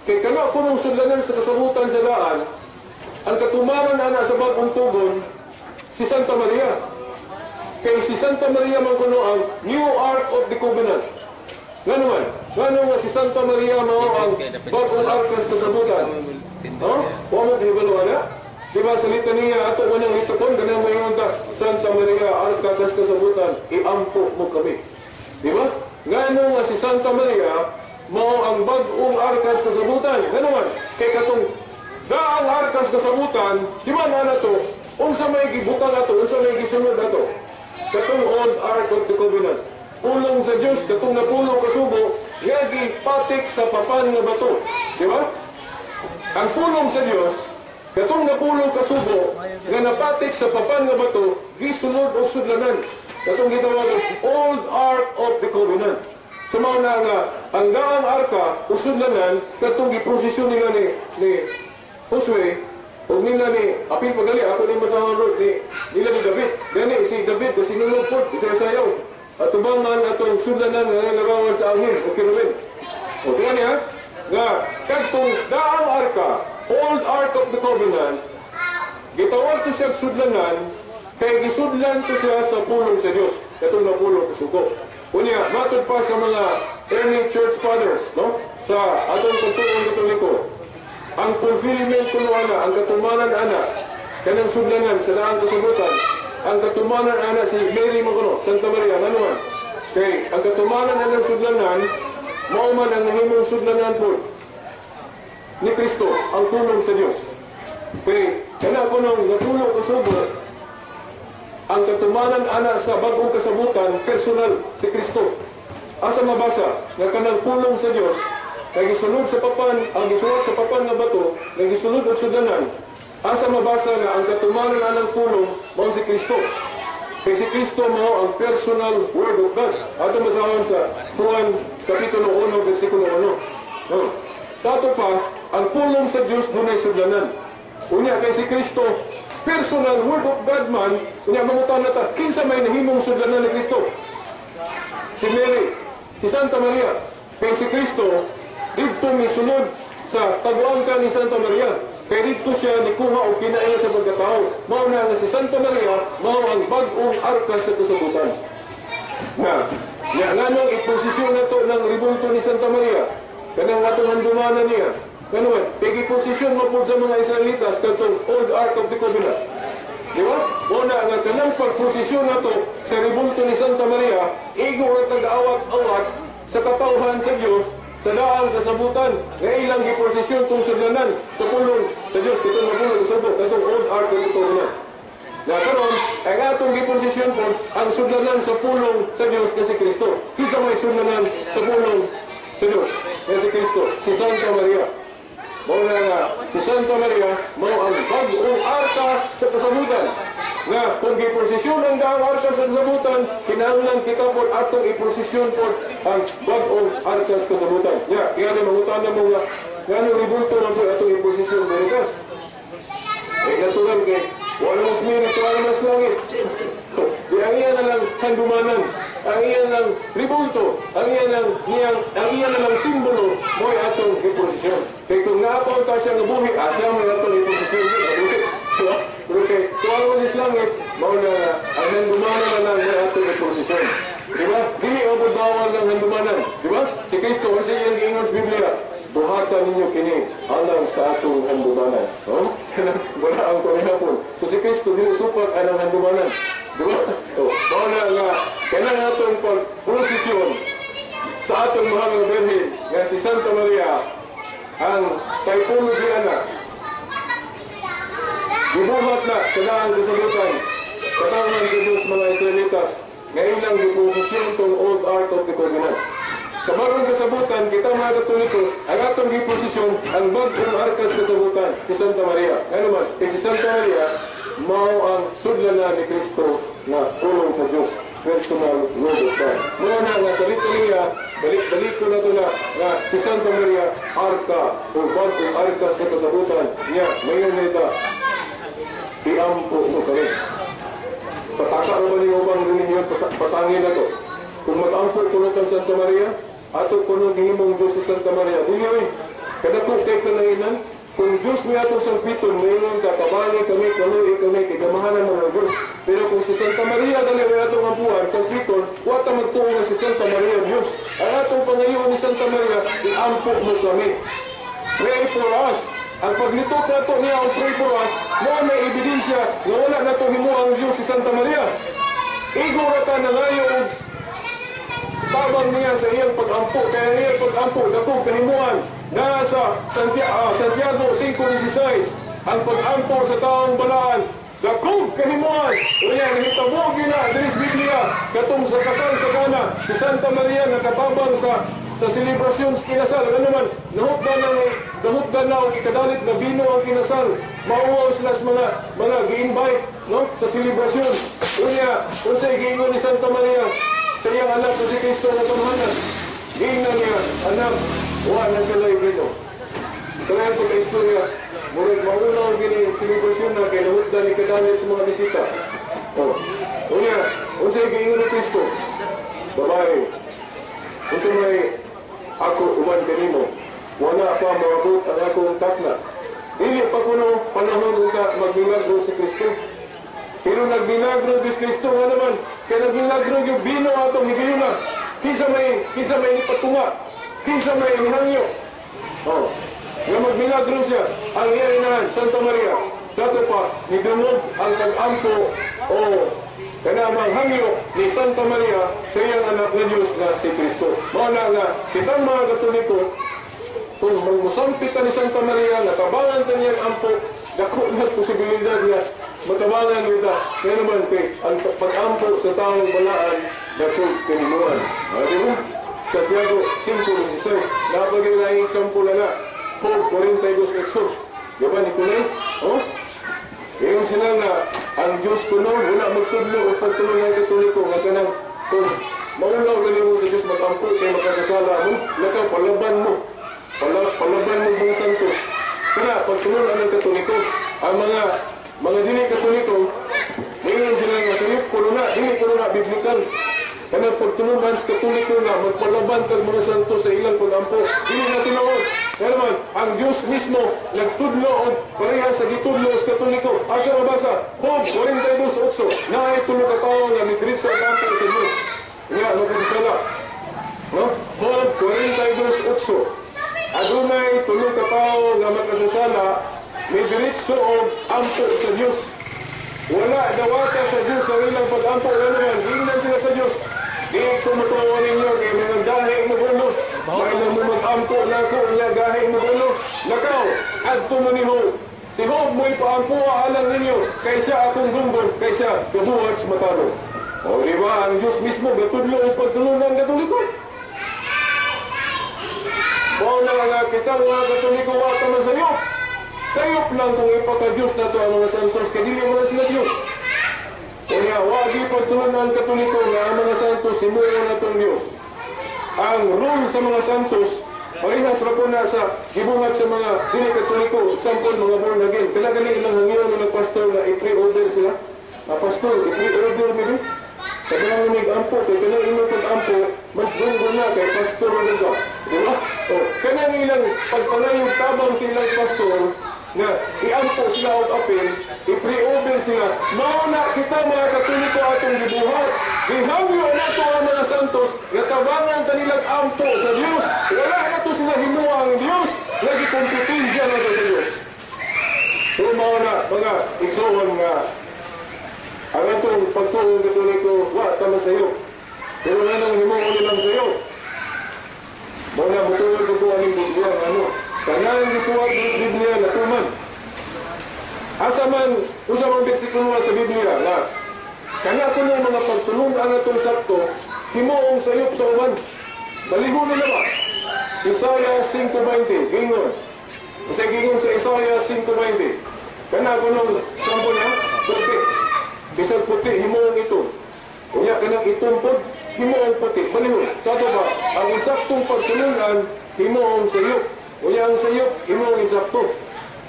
kay kana ko nung sudlanan sa kasabutan sa laan, ang katumaran ana sa bagong tugon, si Santa Maria. Kay si Santa Maria man kuno ang New Ark of the Covenant. Nga naman, nga si Santa Maria mao ang bagong ark sa kasabutan. Huwag mo kahibalo ana? Diba sa litania, ato mo niyang litukon, ganang mayroon ta, Santa Maria, Arca das Kasabutan, iampo mo kami. Diba? Nga si Santa Maria, mao ang bagong Arca sa Kasabutan. Nga naman, kay katong daang Arca sa Kasabutan, di ba na to, unsa may gibutang ato, unsa may gisunod ato. Katong Old Ark of the Covenant. Pulong sa Diyos, katong napulong kasubo, nga gipatik sa papan nga bato. Di ba? Ang pulong sa Diyos, katong napulong kasubo, nga napatik sa papan nga bato, gisunod o sudlanan. Katong gitawag Old Ark of the Covenant. Sa mga nga, ang daang arka, o sudlanan, katong giprosesyon nila ni Josue, o nila ni Apil Pagali, ako ni Masahang Road, nila ni David. Gani, si David, na sinulog po, isa-sayaw. At tubangan atong sudlanan nga larawan sa angin, o kirubin. O tingnan niya, nga, katong daang arka, Old Ark of the Covenant, gitawag ko siya sudlanan, kay gisudlan ko siya sa pulong sa Diyos. Katong napulong kasugo. Unya, matod pa sa mga early church fathers, no? Sa atong pagtuong Katoliko, ang fulfillment kuno ana, ang katumanan ana, kanang sudlanan sa daang kasabutan, ang katumanan ana si Mary Maguno, Santa Maria, nanuman. Kay ang katumanan ana sudlanan, mao man ang nahimong sudlanan po ni Kristo, ang pulong sa Diyos. Kaya, kana ko nung natulong kasubot, ang katumanan ana sa bagong kasabutan, personal, si Kristo. Asa mabasa, nga kanang pulong sa Diyos, kay gisulod sa papan, ang gisulat sa papan nga bato, nga gisulod og sudlanan, asa mabasa nga ang katumanan anang pulong, mao si Kristo. Kay si Kristo mao ang personal word of God. Ato masawan sa Juan Kapitulo 1, versikulo 1. No. Sa ato pa, ang pulong sa Diyos dunay sudlanan. Unya kay si Kristo, personal word of God man, unya mangutan na ta, kinsa may nahimong sudlanan ni Kristo? Si Mary, si Santa Maria. Kay si Kristo, dito misulod sa taguangkan ni Santa Maria. Kaya dito siya nikuha o kinain sa pagkatao. Mao na nga si Santa Maria, mao ang bagong arka sa kasabutan. Nga nang iposisyon na to ng ribulto ni Santa Maria, kanang atong handumanan niya. Kanuan, kaya iposisyon mo po sa mga Israelitas katong Old Ark of the Covenant. Di ba? Una nga kanang pagposisyon na to sa ribulto ni Santa Maria, igo na tag-awat-awat sa katauhan sa Diyos, sa daang kasabutan, nga ilang giposisyon kung sudlanan sa pulong sa Diyos, itong mapulong kasabot, itong Old Ark of the Covenant. Nga karon, ang atong giposisyon po, ang sudlanan sa pulong sa Diyos kasi Kristo. Kisa may sudlanan sa pulong sa Diyos kasi Kristo, si Santa Maria. Mao na nga, si Santa Maria, mao ang bagong arka sa kasabutan. Nga, kung giposisyon ang daang arka sa kasabutan, kinahanglan kita po atong iposisyon po ang bagong arka sa kasabutan. Nga, kaya na mangutan na mo nga, nga nang ribulto na po atong iposisyon berikas. handumanan, ang iyan ng ribulto, ang iyan ng simbolo mo ay atong iposisyon. Kaya kung naapon ta siya nabuhi, siya mo atong iposisyon nabuhi. Pero kay tuwang mo sa langit, mauna na ang handumanan na lang mo atong iposisyon. Diba? Dili ang bawal ng handumanan. Diba? Si Kristo, kasi iyang giingon sa Biblia, buhatan ninyo kini alang sa atong handumanan. No? Wala ang panihapon. So si Kristo, dili supat anang handumanan. Diba? Mauna nga, kailangan atong pag-prosesyon sa atong mahal ng Birhen nga si Santa Maria, ang typology na gibuhat na sa daang kasabutan katawan sa Diyos mga Israelitas ngayon lang giposisyon itong old art of the covenant. Sa bagong kasabutan, kita mga Katoliko, ang atong giposisyon ang bagong arkas kasabutan, si Santa Maria. Ano man, si Santa Maria mao ang sudlanan ni Kristo na tulong sa Diyos, personal Lord of God. Muna nga sa litania, balik ko na ito na si Santa Maria, arka o bagong arkas sa kasabutan niya, ngayon nito, iampo mo kami. Pataka naman yung ubang relihiyon, pasangin na ito. Kung mag-ampo kuno kang Santa Maria, ato kuno gihimong Diyos si Santa Maria. Dili, kada kung kay kanainan, kung Diyos may atong sampiton, mayroon ka, kabali kami, kaluwi kami, kigamahanan mga Diyos. Pero kung si Santa Maria, dali may atong ampuhan, sampiton, wata magtuong na si Santa Maria Diyos. Ang atong pangayon ni Santa Maria, iampo mo kami. Pray for us. Ang paglitok na ito niya ang pray for us, may ebidensya na wala na ito himo ang Diyos si Santa Maria. Igurata na ngayon tabang niya sa iyang pag-ampo, kaya iyang pag-ampo, dakong kahimuan na sa Santiago 5:16, ang pag-ampo sa taong balaan, dakong kahimuan, kaya nahitabo gina, dinis Biblia, katong sa kasal sa Cana, si Santa Maria nakatabang sa selebrasyon sa kinasal, ano naman, nahutdan na ang ikadalit na bino ang kinasal, mauwaw sila sa mga gi-invite, no? Sa selebrasyon. Kung sa'y giingon ni Santa Maria, sa iyang anak na si Kristo na tamahanan, giingnan niya, anak, na sila ibino. Kaya ito ka istorya, maunaw ang selebrasyon na kaya nahutdan ni kadalit sa mga bisita. Kung sa'y giingon ni Kristo, babae, kung sa may ako uman kanimo, wala pa maabot ang akong takna. Dili pa kuno panahon ka magmilagro si Kristo. Pero nagmilagro si Kristo nga naman, kaya nagmilagro yung bino atong higayuna. Kinsa may nipatunga, kinsa may nihangyo. Nga magmilagro siya, ang iya inahan, Santa Maria. Sa ito pa, nidunod ang tag-ampo o kanamang hangyo ni Santa Maria sa iyang anak na Diyos na si Kristo. Mauna nga, kitang mga Katoliko, kung magmusampitan ni Santa Maria, natabangan ta niyang ampo, dako na posibilidad niya, matabangan nita. Kaya naman, ang pag-ampo sa taong balaan, dako kinimuan. Diba? Santiago 5:16, napagay example na nga, Job 42:8. Diba ni Kunay? Ngayon sila nga, ang Diyos kuno, wala magtudlo o pagtulong ng Katoliko, nga kanang, kung maulaw galing mo sa Diyos mag-ampo, kaya makasasala mo, nakaw, palaban mo mga santos. Kaya, pagtulungan ng Katoliko, ang mga dili Katoliko, ngayon sila nga, sayop kuno na, dili kuno na, biblikal. Kaya pagtulungan sa Katoliko nga, magpalaban kag mga santos sa ilang pag-ampo, dili na tinood. Kaya naman, ang Diyos mismo nagtudlo o pareha sa gitudlo sa Katoliko. Asa mabasa? Job 42:8. Na ay tulog katao nga nitritso ang ampo sa Diyos. Nga, magkasasala. Job 42:8. Adunay tulog katao nga magkasasala, may diritso o ampo sa Diyos. Wala dawata sa Diyos sa ilang pag-ampo. Ano naman, hingnan sila sa Diyos. Di ko matuwa ninyo kay mga dahil mo gulo. Kailan mo mag-ampo na ko niya dahil mo gulo. Lakaw, adto mo ni Job. Si Job mo'y paampo alang ninyo. Kaysa akong gunggol, kaysa kabuhat sa matalo. O diba, ang Diyos mismo gatudlo o pagtulong ng Katoliko. Bawa na nga kita mga Katoliko wata man sayop. Sayop lang kung ipaka-Diyos na to ang mga santos. Kaya dili mo na sila Diyos. Kaya wagi pagtulong ng Katoliko na ang mga santos simulo na itong Diyos. Ang rule sa mga santos, parehas ra po na sa gibuhat sa mga dili Katoliko, example mga born again. Kaya galing ilang hangyon ng pastor na i-pre-order sila. Pastor, i-pre-order mo din. Kaya mo may ampo, kay kanang imong pag-ampo, mas gunggo na kay pastor na ka. Di ba? O, kanang ilang pagpangayog tabang silang pastor, nga iampo sila og apil, i-pre-order sila. Mao na kita mga Katoliko atong gibuhat. Gihangyo na to ang mga santos, nga tabangan kanilang ampo sa Dios. Wala na to sila hinuwa ang Dios, nga gikompetensya na to sa Dios. So mao na mga igsoon nga ang atong pagtuong Katoliko, wa tama sa iyo. Pero nga nang himuon nilang sa iyo. Mga mutuwag ko aning Biblia, kanang gisuwat sa Biblia na tuman. Asa man, usamang bersikulo sa Biblia na kana kuno mga pagtulungan atong sakto, himuong sayop sa uban. Baliho nila ba? Isaiah 5:20, gingon. Kasi gingon sa Isaiah 5:20. Kana kuno sampo na, puti. Bisag puti, himuong ito. Unya kanang itumpod, himuong puti. Baliho. Sa ito ba, ang isaktong pagtulungan, himuong sayop. Unya ang sayop, himuong isakto.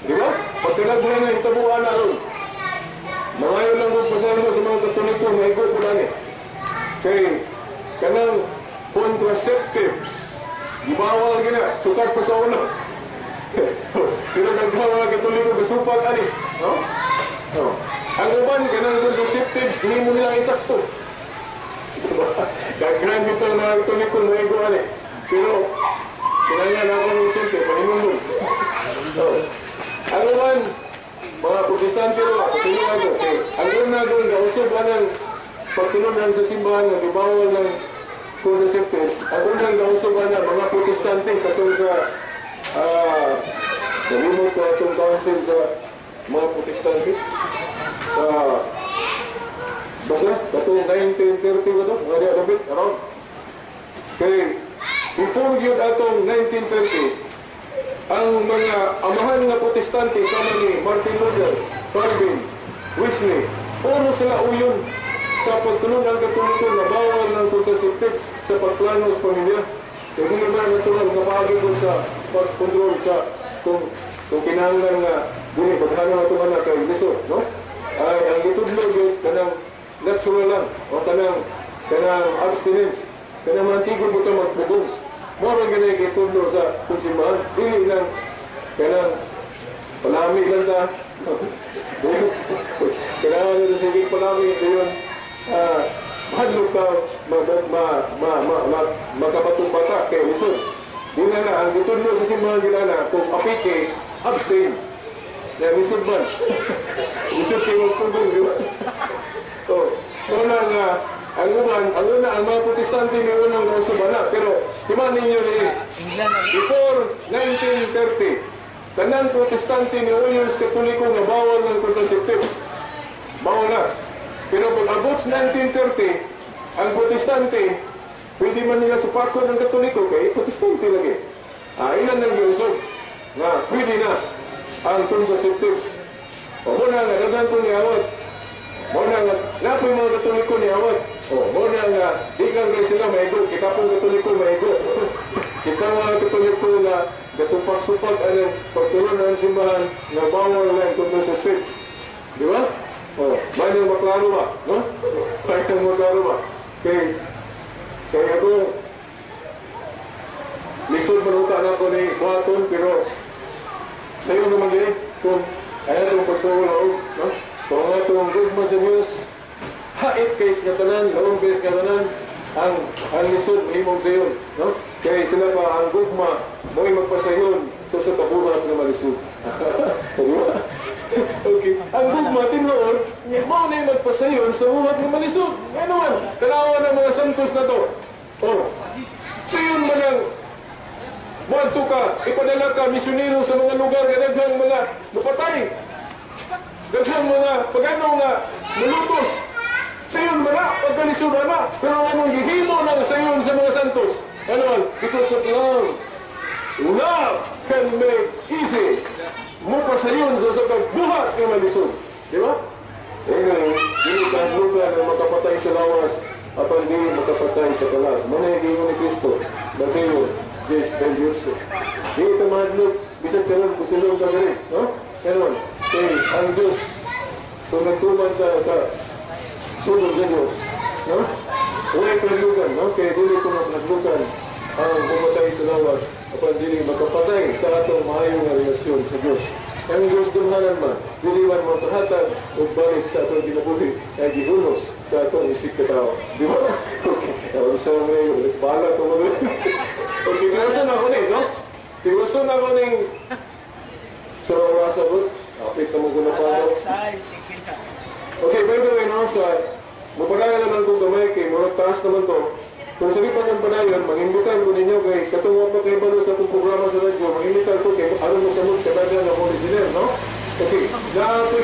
Di ba? Pagkalaghan na itabuan na ron. Mangayon lang kung pasahin mo sa mga Katoliko, maigo ko lang eh. Kay, kanang contraceptives, gibawal gina, sukat pa sa una. Pero nagkawa mga Katoliko, basupat ani. No? No. Ang uban, kanang contraceptives, hindi mo nilang insakto. Daghan dito ang mga Katoliko, maigo ani. Pero, kinaya na ako ng isente, panimulong. No. Ang uban, mga protestante ro, kasi yung ako, ang una doon, nausog ka ng pagtulungan sa simbahan na ibawal ng contraceptives. Ang unang nausog ka na mga protestante katong sa nalimot ko itong council sa mga protestante sa basta, katong 1930 ba ito? Mga diya kapit, around. Kaya, before yun atong 1930, ang mga amahan na protestante sama ni Martin Luther, Calvin, Wesley, puro sila uyon sa pagtulungan Katoliko na bawal ng contraceptives sa pagplano sa pamilya. Kaya hindi naman natural na paagi ko sa pag-control sa kung kinahanglan na dili paghanong ato na kay lisod, no? Ay ang gitudlo gyud kanang natural lang o kanang abstinence, kanang mantigo buto magbubong. Moro gina gitudlo sa simbahan, dili lang kanang palami lang ta. Kailangan nito sa higit palami yun. Mahadlok ka makabatong bata kay lisod. Di na na, ang gitudlo sa simbahan ginana kung apike, abstain. Na lisod man. Lisod kayo magpugong, di ba? So na nga, ang una, ang mga protestante ni unang nausubana. Pero, timanin nyo ni, before 1930, kanang protestante ni Uyos Katoliko na bawal ng contraceptives. Bawal na. Pero kung abot 1930, ang protestante, pwede man nila supakot ng Katoliko, kaya protestante lagi. Ilan ng giusod na pwede na ang contraceptives. O muna nga, nagan ko ni awat. Muna nga, napoy mga Katoliko ni awat. O muna nga, di lang kayo sila maigo. Kita pong Katoliko maigo. Kita mga Katoliko na gasupak-supak ang pagtulungan ng simbahan na bawal na ang contraceptives. Di ba? O, manang maklaro ba? No? Manang maklaro ba? Kaya ako, lisod manuta na ako ni Buhaton, pero sa'yo naman yun, kung ayaw itong pagtulong, no? Kung nga itong gugma sa Diyos, hait kayo sa katanan, lawang kayo sa katanan, ang lisod, mahimong sa'yo, no? Kaya sila pa, ang gugma, mo'y magpasayon, so sa tabuhat na malisod. Okay. Ang gugma, tinuon, mo na yung magpasayon sa buhat na malisod. Ano man, tanawa ng mga santos na to. Oh, sayon man ang buwanto ka, ipadala ka, misyonero sa mga lugar na daghang mga napatay. Daghang mga pagano nga, malutos. Sayon man na, pagkalisod na. Pero anong gihimo ng sayon sa mga santos? Ano man? Because of love. Love can make easy. Mupa sayon sa buhat na malisod. Di ba? Hindi ka lugar na makapatay sa lawas at hindi makapatay sa kalas. Manayagin mo ni Kristo. Mateo, Jes, and Yusuf. Hindi ito mahadlog. Bisag ka lang, kusilong ka rin. No? Ganon. Okay, ang Diyos. Kung nagtuman sa sunod sa Diyos. No? Huwag naglugan, no? Kaya dili ko naglugan ang bumatay sa lawas apan dili makapatay sa atong maayong nga relasyon sa Diyos. Ang Diyos gamanan man, dili man mo pahatag o balik sa atong ginabuhi ay gihunos sa atong isip katao. Di ba? Okay. Ako sa mga bala ko mga okay, ganasan ako ni, no? Tigwason ako ning sa mga sabot. Kapit na mo guna pa ako. Okay, by the way, no? Sa mapadayan naman kong gamay kay Morot Taas naman to. Kung sabi pa ng padayon, mag-imbitan ko ninyo kay katungo pa kay Balo sa itong programa sa radyo, mag-imbitan ko kay ano mo sa mood kadagan ng mga listener, no? Okay, lahat ko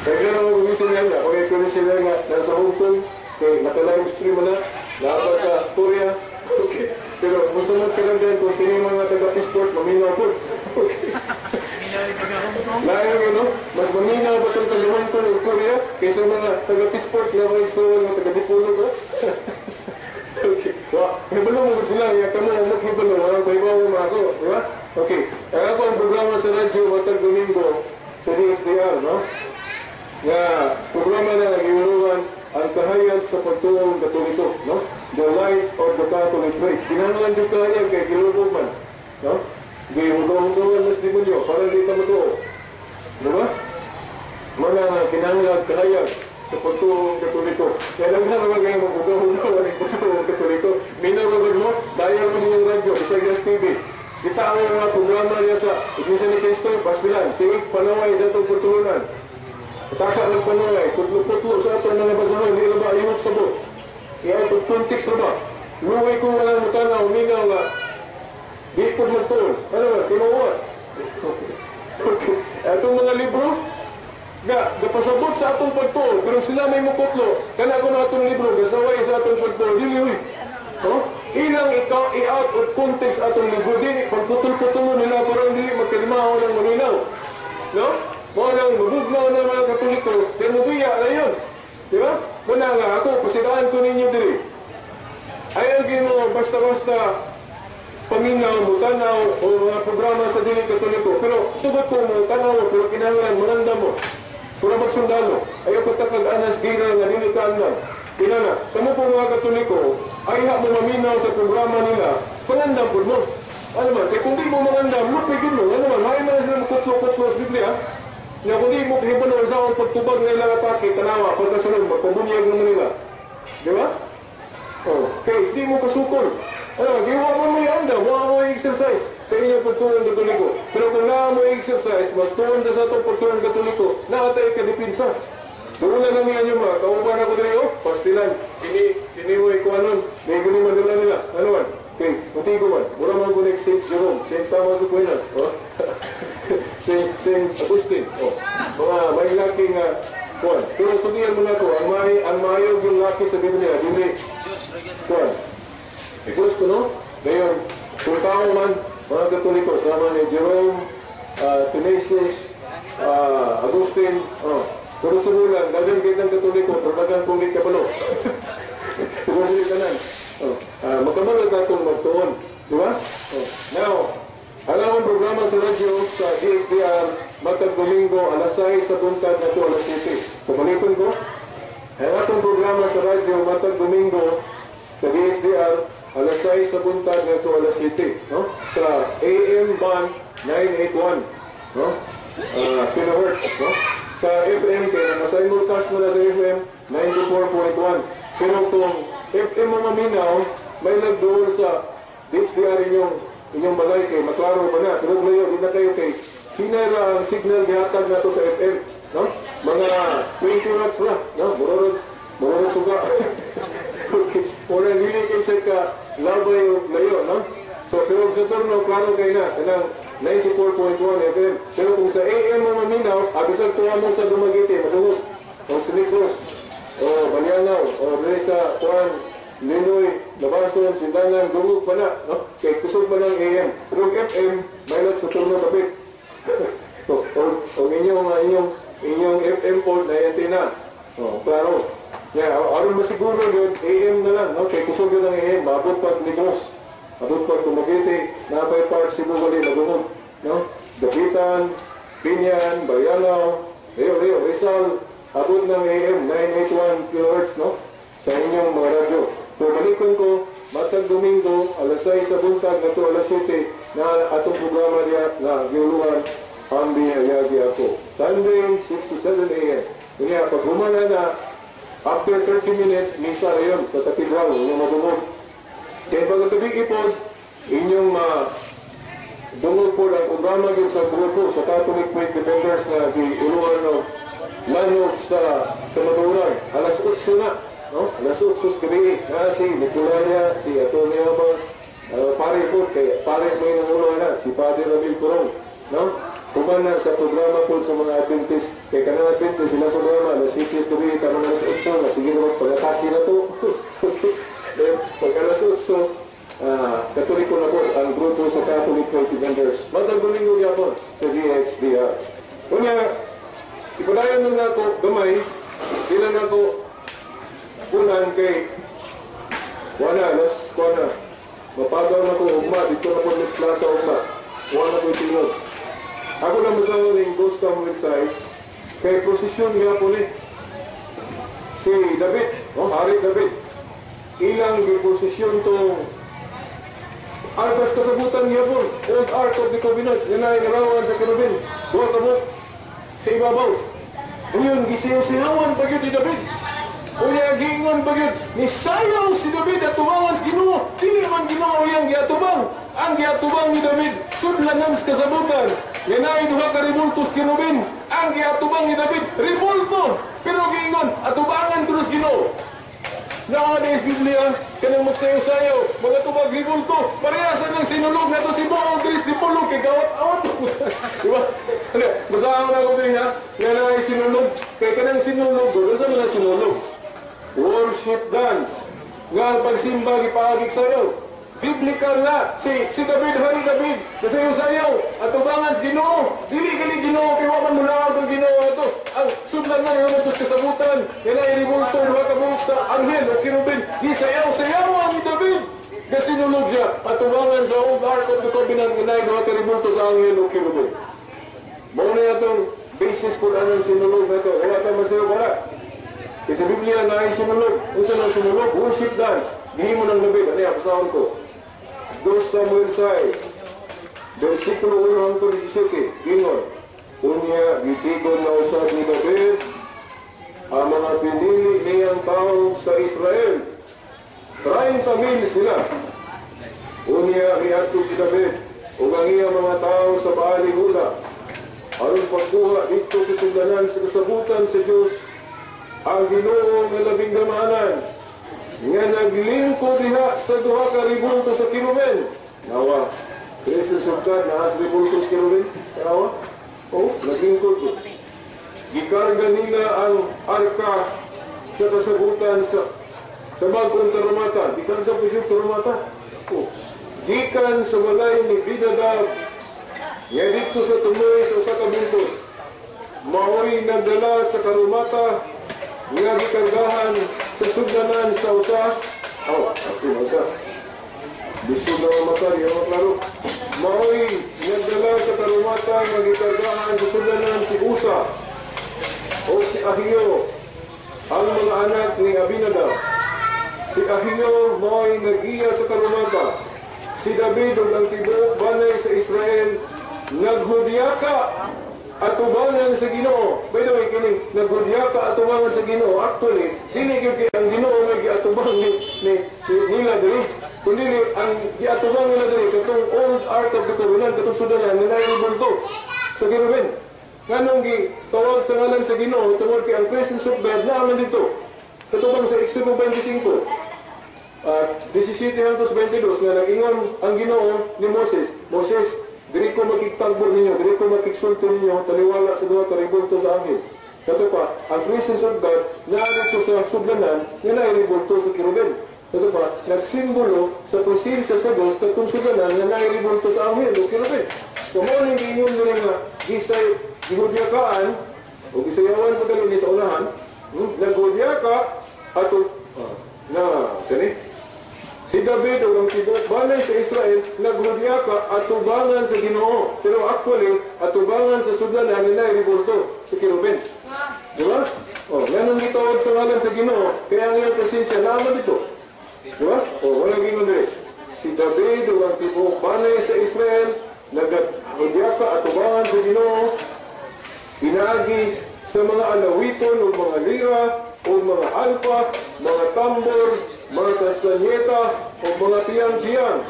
kaya naman mag-isin yan nga, kaya ko listener nga, nasa Hong Kong, kay naka-live stream mo na, lahat sa Korea, okay. Pero musunod ka lang din kung pinay mga taga-export, maminaw po. Okay. Layo nga, no? Mas maminaw ba itong kaluman ko ng Korea kaysa mga taga-export na mga igsoon ng taga-dipulog, ha? Okay. Hibalo mo sila, iyak ka mo, mag-hibalo, walang bahibaw mo mga ako, di ba? Okay. Kaya ako ang programa sa radyo, matag Domingo, sa DXDR, no? Nga, programa na nag-iuluhan ang kahayag sa pagtuong Katoliko, no? The light of the Catholic faith. Kinangalan yung kahayag kay Kilubog man, no? Gihulong-hulungan mas demonyo, para hindi ka matuo. Diba? Mga kinangalan kahayag sa pagtuong Katoliko. Kaya lang naman kayo mag-hulong-hulungan ang pagtuong Katoliko. Minaragod mo, dahil mo yung radyo, Isaglas TV. Kita ang mga programa niya sa Iglesia ni Cristo, Pastilan, sige, panaway sa itong pagtulunan. Kataka ng panaway, putlo-putlo sa itong mga basahan, hindi na ba ayot sa bo? Kaya itong context na ba? Luwi ko walang matanaw, minaw nga, di po magtuon. Ano ba? Timawa. Itong mga libro, gapasabot sa atong pagtuon, pero sila may mukutlo. Kana ko na itong libro, gasaway sa atong pagtuon. Dili, ilang i-out of context atong libro. Dili, pagputol-putol nila, parang dili magkalimaw ng malinaw. No? Mga nang mabugnaw ng mga Katoliko, pero mabuya na yun. Di ba? Muna nga, ako, pasitaan ko ninyo dili. Ayaw mo basta-basta paminaw mo, tanaw, o mga programa sa dili Katoliko. Pero sugot ko mo, tanaw, pero kinahanglan, mananda mo. Pura magsundalo. Ayaw patakag-anas, gira nga, dili kaanlan. Pinana, kamo po mga Katoliko, ayaw mo maminaw sa programa nila, panandam po mo. Ano man, kaya kung di mo mangandam, lupigin mo. Ano man, may mga sila makutlo-kutlo sa Biblia. Na kung di mo kahibanon sa akong pagtubag na ilang atake, tanawa, pagkasunod, magpabunyag naman nila. Di ba? Okay, di mo kasukol. Ano, giwa mo yung andam, wala mo exercise sa inyong pagtuon Katoliko. Pero kung na mo exercise, magtuon na sa itong pagtuon Katoliko, nakatay ka dipinsa. Doon na lang yan yung mga, kauban ako dito, pastilan, iniway ko anon, may guni madala nila. Ano man? Okay, pati ko man, mura man ko next St. Jerome, St. Thomas Aquinas, St. Agustin, mga may laking kuwan. Pero sabihan mo na ito, ang mayog yung laki sa Biblia, dili. Kuwan. Because ko, no? Ngayon, kung tao man, mga Katoliko, sama ni Jerome, Tunisius, Agustin, pero sumulan, dagang kitang Katoliko, pero dagang kungit ka palo. Tumasili ka nan. Magkamalag na itong magtuon. Diba? Now, alam ang programa sa radyo sa DXDR, matag Domingo, alas 6 sa buntag na ito, alas 7. Pabalikin ko, ang atong programa sa radyo, matag Domingo, sa DXDR, alas 6 sa buntag na ito, alas 7. No? Sa AM band 981. No? kHz. No? Sa FM, kaya nasa-simulcast mo na sa FM, 94.1. Pero kung FM mga minaw, may nagdoon sa DXDR inyong balay kay maklaro pa na. Pero ngayon, hindi na kayo kay hinara ang signal gihatag na to sa FM. No? Mga 20 watts na. No? Murorod suga. Okay. Muna hindi kayo sa labay o layo. No? So, pero sa turno, klaro kayo na. Kanang 94.1 FM. Pero kung sa AM mga minaw, abisag tuwa mo sa Dumaguete, matungod. O Sinicos, o Banyanaw, o Reza, Juan, Linoy, Labason, Sindangan, Dungog pa na. No? Kaya kusog pa ng AM. Pero FM, may lang sa turno kapit. O inyong FM port na antenna. O, klaro. Yeah, aron masiguro yun, AM na lang. No? Kaya kusog yun ng AM, maabot pa Negros. Abot pa Dumaguete, napay part Cebu Valley, Lagumog. No? Dapitan, Pinyan, Bayalaw, Rio, Rizal, abot ng AM, 981 kHz, no? sa inyong mga radyo. So, malikon ko, matag Domingo, alas 6 sa buntag, na alas 7, na atong programa niya na giuluhan, Ambi Ayagi ako. Sunday, 6 to 7 a.m. Kaya pag humana na, after 30 minutes, misa yun sa katedral, inyong madungog. Kaya pagkatabi ipod, inyong dungog po ang programa yun sa grupo, sa Catholic Faith Defenders na giuluhan ng lanog sa kamaturan. Alas 8 na. No? Alas 8 sa gabi na si Nicolaria, si Antonio Abbas, pare po, kaya pare mo yung ulo na, si Padre Ramil Corong. No? Kumana sa programa po sa mga Adventist, kaya kanang Adventist, sila programa, alas 7 sa gabi, tanong alas 8 na, sige naman, pag-atake na to. Pag alas 8, Katoliko na po ang grupo sa Catholic Faith Defenders. Matag-Domingo yapon sa DXDR. Kunya, ipadayon nun na ako, gamay, ilan na ako, unan kay wala, alas, kuana, mapagaw na ko ugma, dito na po Miss Plaza ugma, wala ko itinod. Ako na masawa ng Ghost Samuel Size, kay prosesyon nga po ni si David, Hari David, ilang prosesyon tong Arkas kasabutan niya po, Old Ark of the Covenant, yan ay narawan sa Kerubin, duha ka mo, sa ibabaw. Ngayon, gisiyaw-siyawan pa yun ni David. Unya giingon bagid ni sayaw si David at tumangas Ginoo. Dili man Ginoo yang giatubang. Ang giatubang ni David sudlanan sa kasabutan. Yanay duha ka ribultos kinubin. Ang giatubang ni David ribulto. Pero giingon atubangan kunos Ginoo. Nowadays Biblia kanang magsayaw-sayaw mga tubag ribulto. Parehasan ng sinulog na to si Boong Dris di Pulog kay gawat-awat. Diba? Ano? Basahan na ko din ha. Yanay sinulog. Kay kanang sinulog. Ano sa mga sinulog? Worship dance. Nga pagsimba gipaagig sayo. Biblical na. Si David, Hari David, nasayaw-sayaw. At tubangan sa Ginoo. Dili gali Ginoo, kaya waman mula ang Ginoo ato. Ang sudlan na yung utos kasabutan. Yan ay ribulto, mga kabuk sa anghel o kirubin. Gisayaw-sayaw ni David. Kasinulog siya. At tubangan sa Old Ark of the Covenant. Yan ay mga karibulto sa anghel o kirubin. Mauna itong basis po anong sinulog na ito. Wala tayo masayaw para. Kasi sa Biblia na ay sinulog. Kung saan ang sinulog? Worship dance. Gihimo ng David. Ano yan? Pasahan ko. 2 Samuel 6. Versikulo 1 hanggang 17. Gingon. Unya, gitigon na usap ni David ang mga pinili niyang tao sa Israel. 30,000 sila. Unya, riato si David. Ug ang iyang mga tao sa Baali-hula. Aron pagkuha dito sa sugdanan sa kasabutan sa Diyos ang Ginoo nga labing damahanan nga naglingkod diha sa duha ka ribulto sa kiruben. Nawa, Kristo sugkad na as ribulto sa kiruben. Nawa, naglingkod. Gikarga nila ang arka sa kasabutan sa bagong karumata. Gikarga po yung karumata. Gikan sa walay ni Bidadab nga dito sa tumoy sa usa ka bungtod. Mao'y nagdala sa karumata nga gikargahan sa sugdanan sa usa. Usa. Bisog na mata, yung klaro. Mao'y nagdala sa karumata nga gikargahan sa sugdanan si Usa o si Ahio, ang mga anak ni Abinadab. Si Ahio mao'y nagiya sa karumata. Si David ug ang tibuok banay sa Israel naghudyaka at tubangan sa Ginoo. By the way, kining naghudyaka at tubangan sa Ginoo. Actually, dili gyud ang Ginoo nga giatubang nila diri. Kundi ang giatubang nila diri katong Old Ark of the Covenant, katong sudanan nila ibulto sa Kirubin. Nganong gitawag sa ngalan sa Ginoo tungod kay ang presence of God naman dito. Katubang sa Exodus 25. 17 hanggang 22 nga nag-ingon ang Ginoo ni Moses. Moses, diri ko makikitagbo ninyo, diri ko makiksulto ninyo, taliwala sa duha ka ribulto sa angin. Kato pa, ang presence of God naadto sa sugdanan nga nairibulto sa kirubin. Kato pa, nagsimbolo sa presensya sa Dios katong sugdanan nga nairibulto sa angin o kirubin. So mo ning ingon nila nga gisay gihudyakaan o gisayawan padali ni sa unahan, naghudyaka ato na sini si David o ang tibuok banay sa Israel naghudyaka at tubangan sa Ginoo. Pero actually, at tubangan sa sudlanan nila ribulto sa kirubin. Di ba? Ganun gitawag sa ngalan sa Ginoo. Kaya ang iyong lisensya naman dito. Di ba? O, walang gingon diri. Si David, o ang tipong panay sa Israel, nag-magyaka at tubangan sa Ginoo, inaagi sa mga alawiton o mga lira o mga alpa, mga tambor, mga kastanyeta o mga tiyang-tiyang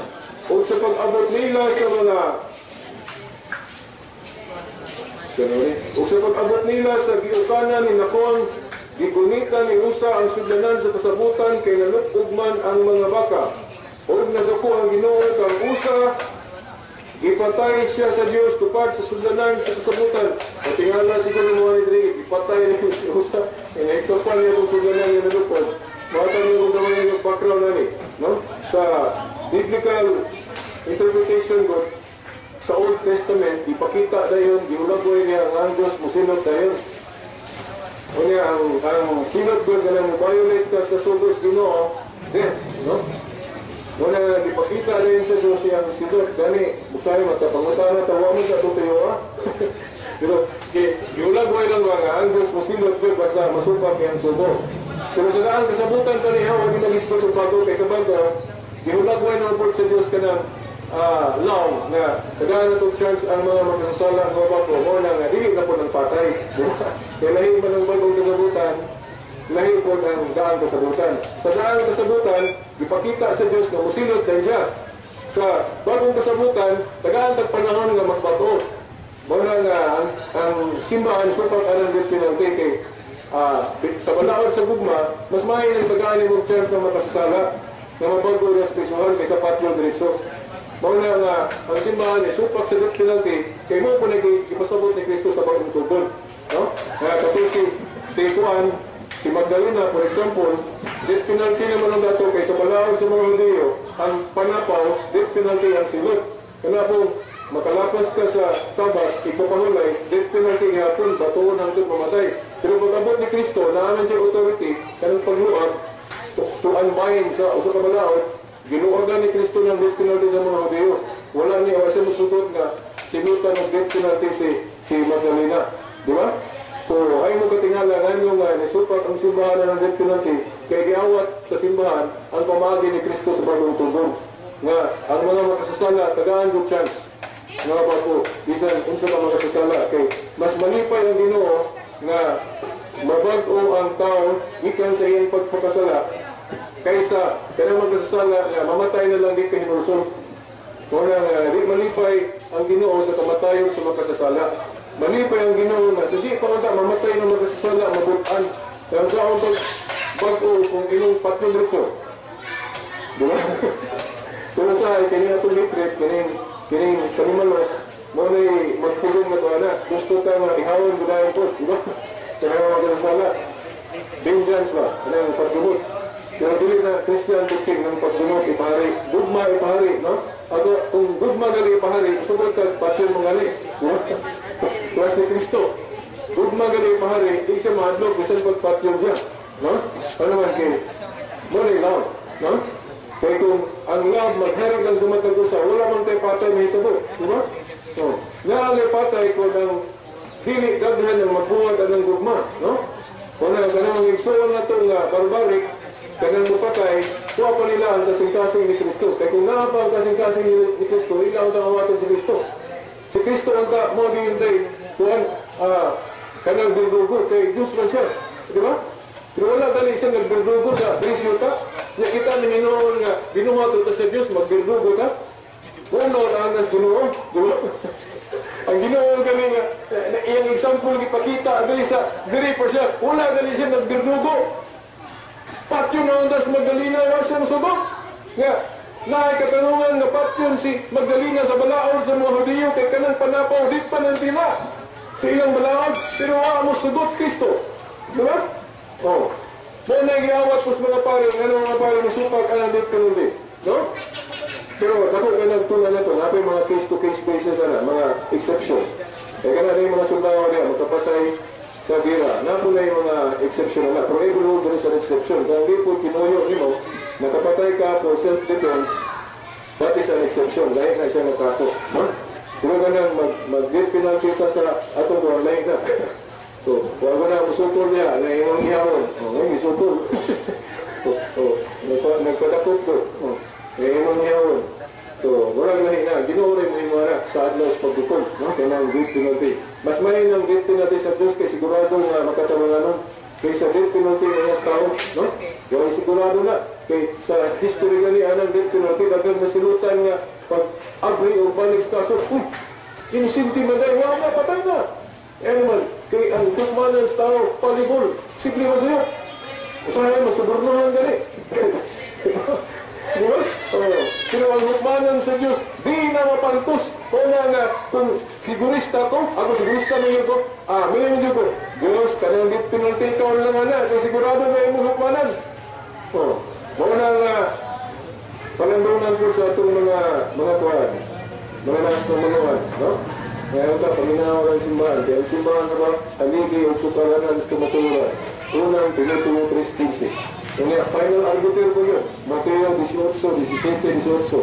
o sa pag-abot nila sa mga o sa pag-abot nila sa giukanan ni Nakon, gigunitan ni Usa ang sudlanan sa kasabutan kay nalupog man ang mga baka. O nasako ang Ginoo kang Usa, ipatay siya sa Dios tupad sa sudlanan sa kasabutan. Patingala siguro mo ni Dre, ipatay niya si Usa. Ito pa niya kung sudlanan niya nalupog. Mata niyo kung naman yung background na ni, no? Sa biblical interpretation ko, sa Old Testament, ipakita na yun, giulagoy niya ang Diyos, musinod na yun. O niya, ang sinod ko na lang, violate ka sa sugos Ginoo, death, no? Muna, ipakita na yun sa Diyos yung sinod, gani, musay, matapangutana, tawa mo sa tutuyo, ha? Pero, giulagoy lang mga, ang Diyos, musinod ko, basta masupak yung sugo. Pero sa daan, kasabutan ka niya, huwag nag-ispat yung bago, kaysa bago, giulagoy na po sa Diyos ka na, law na kailangan na itong chance ang mga magkasasala ng mga bago mo na nga dili na po ng patay. Kaya lahi mo ng bagong kasabutan, lahi po ng daan kasabutan. Sa daan kasabutan, ipakita sa Diyos na musilot na siya. Sa bagong kasabutan, tagaan panahon nga magbato. Muna nga ang simbahan supang anong Diyos pinangti kay sa balaod sa gugma, mas mahin ang tagaan mong chance na makasasala na mabago na sa prisuhan kaysa patyo diretso. Mauna nga, ang simbahan ay supak sa death penalty, kaya mo po nag-ipasabot ni Kristo sa bagong tubon. No? Kaya kapag si Juan, si Magdalena, for example, death penalty naman ang dato kay sa balaod sa mga Hudiyo, ang panapaw, death penalty ang silot. Kaya po, makalapas ka sa Sabat, ipapahulay, death penalty hapon, batuon hangtod mamatay. Pero pag-abot ni Kristo, naaman siya authority, kanang pagluag, to unbind sa usa ka balaod, ginuorgan ni Kristo ng death penalty sa mga Hudiyo. Wala niya, wala musudot na sinutan ng death penalty si Magdalena. Di ba? So, ay mo katingala nga nga nisupat ang simbahan ng death penalty kaya giawat sa simbahan ang pamagi ni Kristo sa bagong tubong. Nga, ang mga makasasala, tagaan good chance. Nga ba po, bisan unsa ka makasasala kay mas malipay ang Ginoo nga mabag-o ang tao gikan sa iyang pagpakasala kaysa kanang magkasasala na mamatay na lang di kahinulsong. Kaya nga, di malipay ang Ginoo sa kamatayon sa magkasasala. Malipay ang Ginoo na sa di pa nga mamatay na magkasasala, mabutan. Kaya sa akong bag-o kung inyong patong direkso. Diba? Pero sa kining atong hatred, kining kanimalos, mo na'y magpulong na ito na. Gusto ka nga ihawon gudayan po. Diba? Kaya nga magkasasala. Vengeance ba? Kanang pagdumot. Pero dili na Christian teaching ng pagdumot ipahari. Gugma ipahari, no? Ato, kung gugma gali ipahari, subod ka patyon mong gali. Tuwas ni Kristo. Gugma gali ipahari, di siya mahadlog, bisan pagpatyon siya. No? Ano man kayo? Muna love, no? Kaya kung ang love, magharing lang sumatag sa wala man tayo patay na ito po. Diba? No? Naalay patay ko ng dili daghan ng magbuhat at ng gugma, no? Kung na ganang igsuon na itong barbaric, kanang mapatay, kuha pa nila ang kasing-kasing ni Kristo. Kaya kung naapa ang kasing-kasing ni Kristo, ilang ang awatin si Kristo. Si Kristo ang mo din day, kuhan, kanang bildugo, kay Diyos man siya. Di ba? Pero wala dali isang nagbildugo sa Brisyo ta. Niya kita nanginoon nga, binumato ta sa Diyos, magbildugo ta. Kung no, naanas Ginoo, di ba? Ang Ginoo kami nga, iyang example ipakita, diri pa siya, wala dali siya nagbildugo. Patyon na undas Magdalena wa siya musubok. Nga, naay katanungan nga patyon si Magdalena sa balaod sa mga Hudiyo kay kanang panapaw di pa ng tila sa ilang balaod pero wa mo sugot si Kristo. Diba? Oh. Mo na giawat pus mga pare, ano mga pare musupag anang dit kanundi. No? Pero dako ganang tunan na to, napay mga case-to-case basis ana, mga exception. Kaya kana yung mga sundalo niya, magkapatay sa gira, napo na yung mga exception na. Pero every rule there is an exception. Kaya hindi po kinuyo mo, nakapatay ka for self-defense, that is an exception. Lahat na siya nagkaso. Pero ganang mag-death penalty ka sa atong doon, lahat na. So, huwag na musutol niya, na yung ihawon. O, ngayon, musutol. natin sa Diyos kay sigurado nga makatanunganon. Kay sa death penalty ang tao, no? Yung sigurado na. Kay sa history gani anang death penalty, dagang masilutan nga pag-agree o balik sa kaso, uy, inusinti man dahil, wala na, patay na. Eh naman, kay ang hukmanan sa tao, palibol, simple mo sa'yo. Usahay mo, suburnuhan gani. Diba? Pero ang hukmanan sa Diyos, di na mapantos. Kaya nga, kung sigurista ko, ako sigurista ninyo ko, ngayon nyo ko, Diyos, kanang death penalty, ikaw lang na, kaya sigurado na yung hukmanan. Mga nga, palandunan ko sa itong mga kuhan, mga nas ng mga kuhan, no? Ngayon ka, paminawa ng simbahan, kaya ang simbahan na ba, haligi yung sukalanan sa kamaturan. Unang, Timotheo 3:15. Kaya final arbiter ko yun, Mateo 18, 17, 18.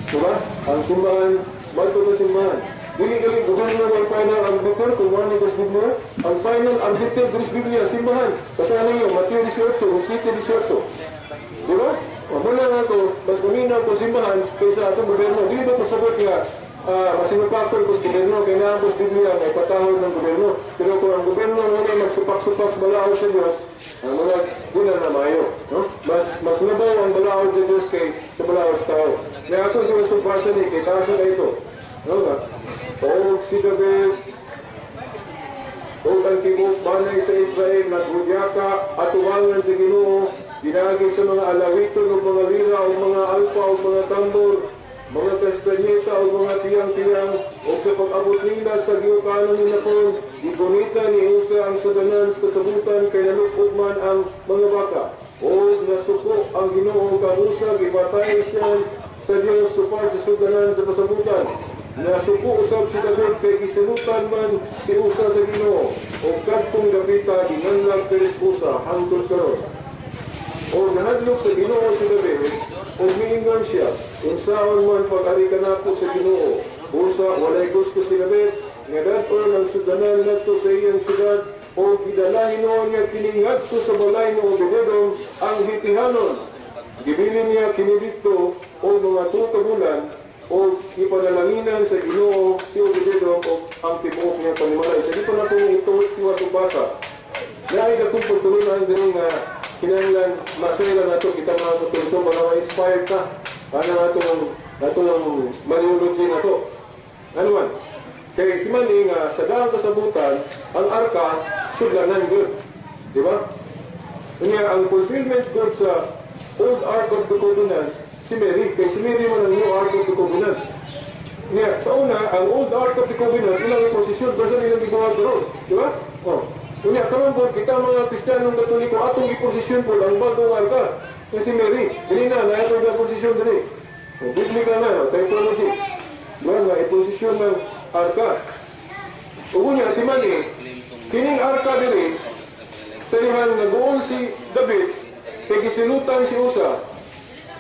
Diba? Ang simbahan, bago na simbahan. Dili-dili, gobyerno ang final arbiter, kung ano yung Biblia, ang final arbiter ng Biblia, simbahan. Kasama niyo, Mateo 18, 17, 18. Diba? Muna nga ito, mas kuminaw ko simbahan kaysa itong gobyerno. Dili ba pasabot nga, masinupakon ko sa gobyerno, kaya naabos Biblia ay patahod ng gobyerno. Pero kung ang gobyerno muna magsupak-supak sa balaod sa Diyos, ang mga guna na mayo. No? Mas nabaw ang balaod sa Diyos kay sa balaod sa tao. Kaya ako yung sumpasa ni, kay taas na ito. No nga? O si David, o ang tibok banay sa Israel, naghudyaka at umangan sa Ginoo, ginagi sa mga alawito ng mga lira o mga alpa o mga tambor, mga kastanyeta o mga tiyang-tiyang, o sa pag-abot nila sa giukanan ni Nakon, igunita ni Usa ang sudanan sa kasabutan kay nalukod man ang mga baka. O nasuko ang Ginoo kang Usa, gipatay siya sa Diyos tupad sa sudanan sa kasabutan. Nasuko usab si David kay gisinutan man si Usa sa Ginoo, o kadtong gabita ginanlag kay Usa hangtod karon. O nahadlok sa Ginoo si David, o miingon siya, unsaon man pag-ari ka na po sa Ginoo. Usa, walay gusto si David, nga daton ang sudanan nato sa iyang syudad, o gidalahin noon niya kiningadto sa balay ng Obededom ang hitihanon. Gibilin niya kinidito o mga tutabulan, o ipanalaginan sa Ginoo si Obededom o ang tibuok niya panimalay. Sa dito na itong ito basa. Dahil akong pagtulunan din nga kinanglan masaya na ito kita mga tutulong mga ma-inspired ka para na ito ng mariology na ito. Ano man? Kaya kimaning sa daang kasabutan, ang arka sudlanan good. Di ba? Kanya ang fulfillment good sa Old Ark of the Covenant, si Mary. Kaya si Mary man ang New Ark of the Covenant. Kaya sa una, ang Old Ark of the Covenant, ilang posisyon, basta nilang gigawa doon. Di ba? Kanya karon po, kita mga Kristiyanong Katoliko, atong iposisyon po ang bagong arka. Kaya si Mary, hindi na itong posisyon dali. Biblika na, typology. Diba nga, iposisyon ng arka. O niya, timali, kining arka dali, sa lihan nag-uol si David, kay gisilutan si Usa,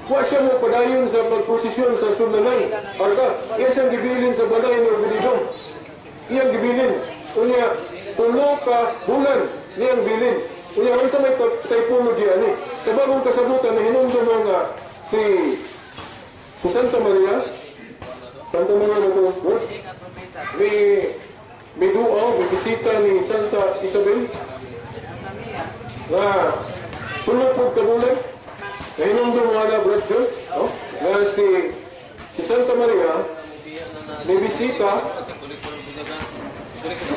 wa siya mo padayon sa pagposisyon sa sundanan arka. Iya siyang gibilin sa balay ni Obededom. Iyang gibilin. Unya, tulo ka bulan niyang bilin. Unya, ano sa may typology ani? Sa bagong kasabutan na hinumdo mo nga si Santa Maria. Santa Maria na ito. May duo, may bisita ni Santa Isabel. Na tulo po kabulan. Na hinumdo mo nga na Brad John. Na si Santa Maria may bisita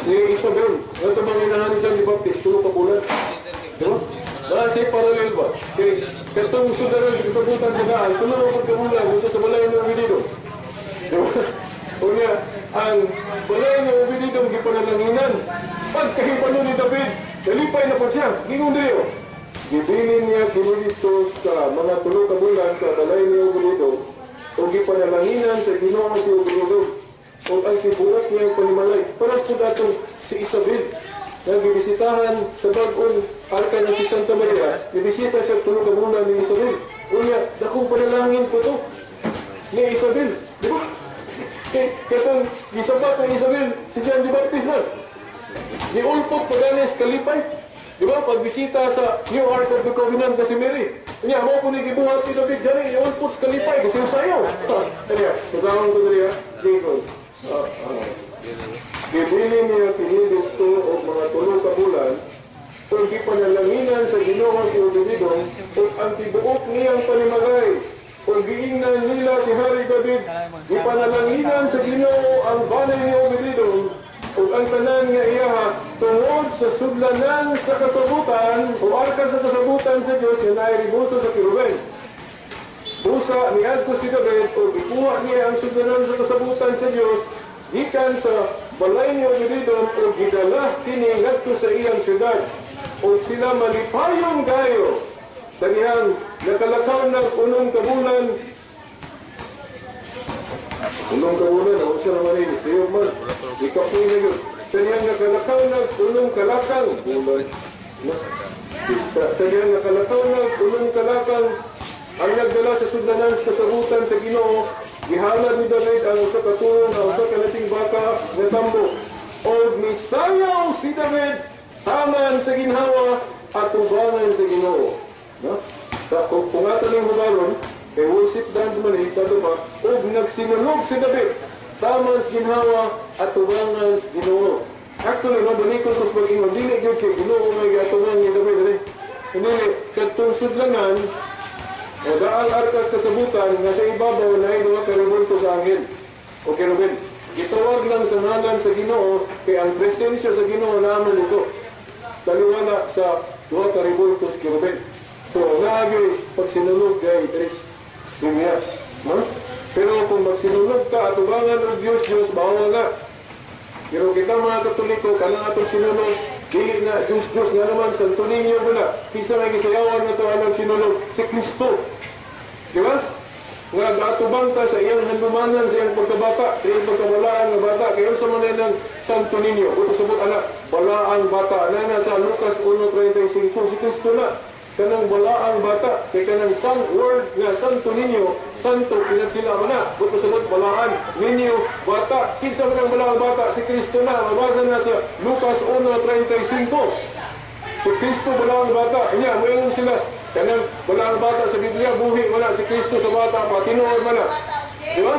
ni Isabel. Ito bang inahan ni John the Baptist, tulong ka bulan. Diba? Siya parallel ba? Katong sudaran sa kasabutan sa daan, tulong ka bulan dito sa balay ng Obededom. Diba? O niya, ang balay ng Obededom gipanalaningan. Pagkahipano ni David, nalipay na pa siya. Gingon niyo. Gibilin niya kinulito sa mga tulong ka bulan sa balay ni Obededom o gipanalanginan sa Ginoo si Obededom. O ang sibuot niyang panimalay. Paras po datong si Isabel. Nagbibisitahan sa bagong arka na si Santa Maria, bibisita siya tulong ka muna ni Isabel. O niya, dakong panalangin ko to ni Isabel. Di ba? Katong gisabat ng Isabel, si John the Baptist na. Niulpot pa ganis kalipay. Di ba? Pagbisita sa New Ark of the Covenant na si Mary. Niya, mo po gibuhat ni David, gani, niulpot sa kalipay kasi usayaw. Kaya, kasama ko dali ha. Dito. Gibilin niya tinidito o mga tulong ka bulan, kung gipanalanginan sa Ginoo si Obed-Edom, o ang tibuok niyang panimagay, o giingnan nila si Hari David, gipanalanginan sa Ginoo ang balay ni Obed-Edom, o ang tanan nga iyaha, tungod sa sudlanan sa kasabutan, o arka sa kasabutan sa Diyos, nga naiributo sa Kiruben. Busa niadto si David, o ikuha niya ang sudlanan sa kasabutan sa Diyos, gikan sa balay ni Obed-Edom, o gidala kini ngadto sa iyang syudad, o sila malipayon gayo sa iyang nakalakaw ng unong kabulan. Unong kabulan, ako siya naman ini, siyo man, ikapoy na yun. Sa iyang nakalakaw ng unong kalakang, bulan, sa iyang nakalakaw ng unong kalakang, ang nagdala sa sudlanan sa kasabutan sa Ginoo, gihalad ni David ang usa ka turon na usa ka lating baka nga tambo. O misayaw si David taman sa ginhawa at ubangan sa Ginoo. No? Sa kung ato ning hubaron, kay worship dance man sa ba, og nagsinulog si David taman sa ginhawa at ubangan sa Ginoo. Actually, no, banikon ko sa pag-ingon, dili gyud kay Ginoo may gatungan ni David. Hindi kadtong sudlanan o daal arkas kasabutan nga sa ibabaw na ay mga karibulto sa anghel o kerubin. Gitawag lang sa ngalan sa Ginoo kay ang presensya sa Ginoo naman ito. Taliwala sa mga karibulto sa kerubin. So, naagi pag sinulog kay Tris Lumia. Pero kung magsinulog ka at ubangan ng Diyos, bawal na. Pero kita mga Katoliko, kanang atong sinulog, dili na Diyos nga naman, Santo Niño ko na. Kisa nga gisayawan na ito anong sinulog, si Kristo. Di ba? Nga gatubang ta sa iyang handumanan, sa iyang pagkabata, sa iyang pagkabalaan ng bata. Kaya sa manay ng Santo Niño, kung sabot anak, balaang bata. Na sa Lucas 1:35, si Kristo na. Kanang balaang bata, kay kanang word nga Santo Niño, Santo, pinat sila mana. Kung sabot balaan, Niño, bata. Kinsa man ang balaang bata, si Kristo na. Mabasa na sa Lucas 1:35. Si Kristo balaang bata. Inya, mayroon sila. Kanang balaang bata sa Biblia, buhi mana. Si Kristo sa bata, patinuod mana. Di ba?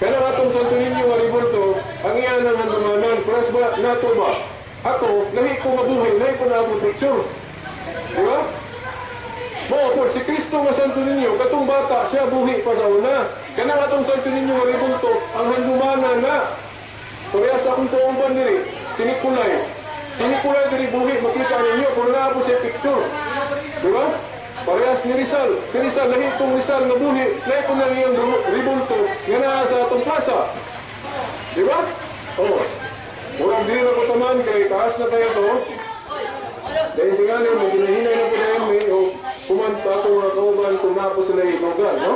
Kanang atong Santo Niño maribulto, ang iyan ng handumanan. Pras ba, nato ba? Ako, lahi ko mabuhi, lahi ko na ako picture. Di ba? Mo, si Kristo nga Santo Niño, katong bata, siya buhi pa sa una. Kanang atong Santo Niño maribulto, ang handumanan na. Parehas akong tuumban diri, si Nicolay. Si Nicolay diri buhi, makita ninyo, kung na po siya picture. Di ba? Parehas ni Rizal. Si Rizal, lahi itong Rizal na buhi, lahi ko na niyang ribulto, nga na sa atong plaza. Di ba? Oo. Murang diri na po taman, kay taas na tayo to. Dahil tingnan mo, ginahinay na po na yun, o kuman sa atong mga kauban, kung na po sila ilugan, no?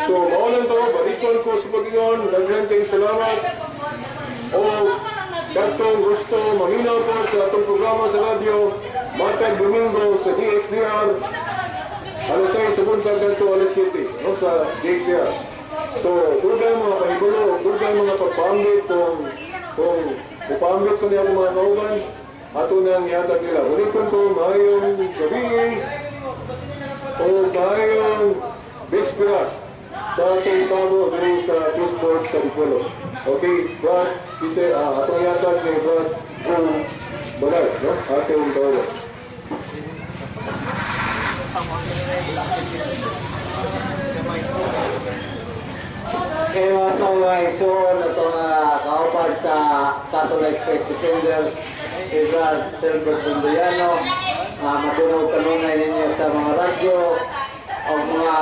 So, maulan to, balikon ko sa pag-ingon, daghan kayong salamat. O, katong gusto maminaw po sa atong programa sa radyo, matag Domingo sa DXDR, alas 6 sa buntag ganito, alas 7, no, sa DXDR. So, dugay mga kahigulo, dugay mga pagpaambit kung upaambit ko niya mga kauban, ato nang ihatag nila. Ulitin ko, mayong gabi, o mayong Vesperas sa atong tabo dito sa Peaceboard sa Dipolo. Okay, Brad, kasi atong ihatag ni Brad kung bagay, no? Atong tabo. Kaya itong isuon, itong kaupan sa Catholic Faith Defender, si Brad Silver Bunduyano, matunog kanunay ninyo sa mga radyo o mga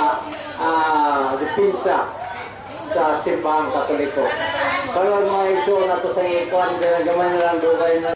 dipinsa sa Simbahang Katoliko. Karoon mga isuon na ito sa ikuan, kaya gamay na lang dugay na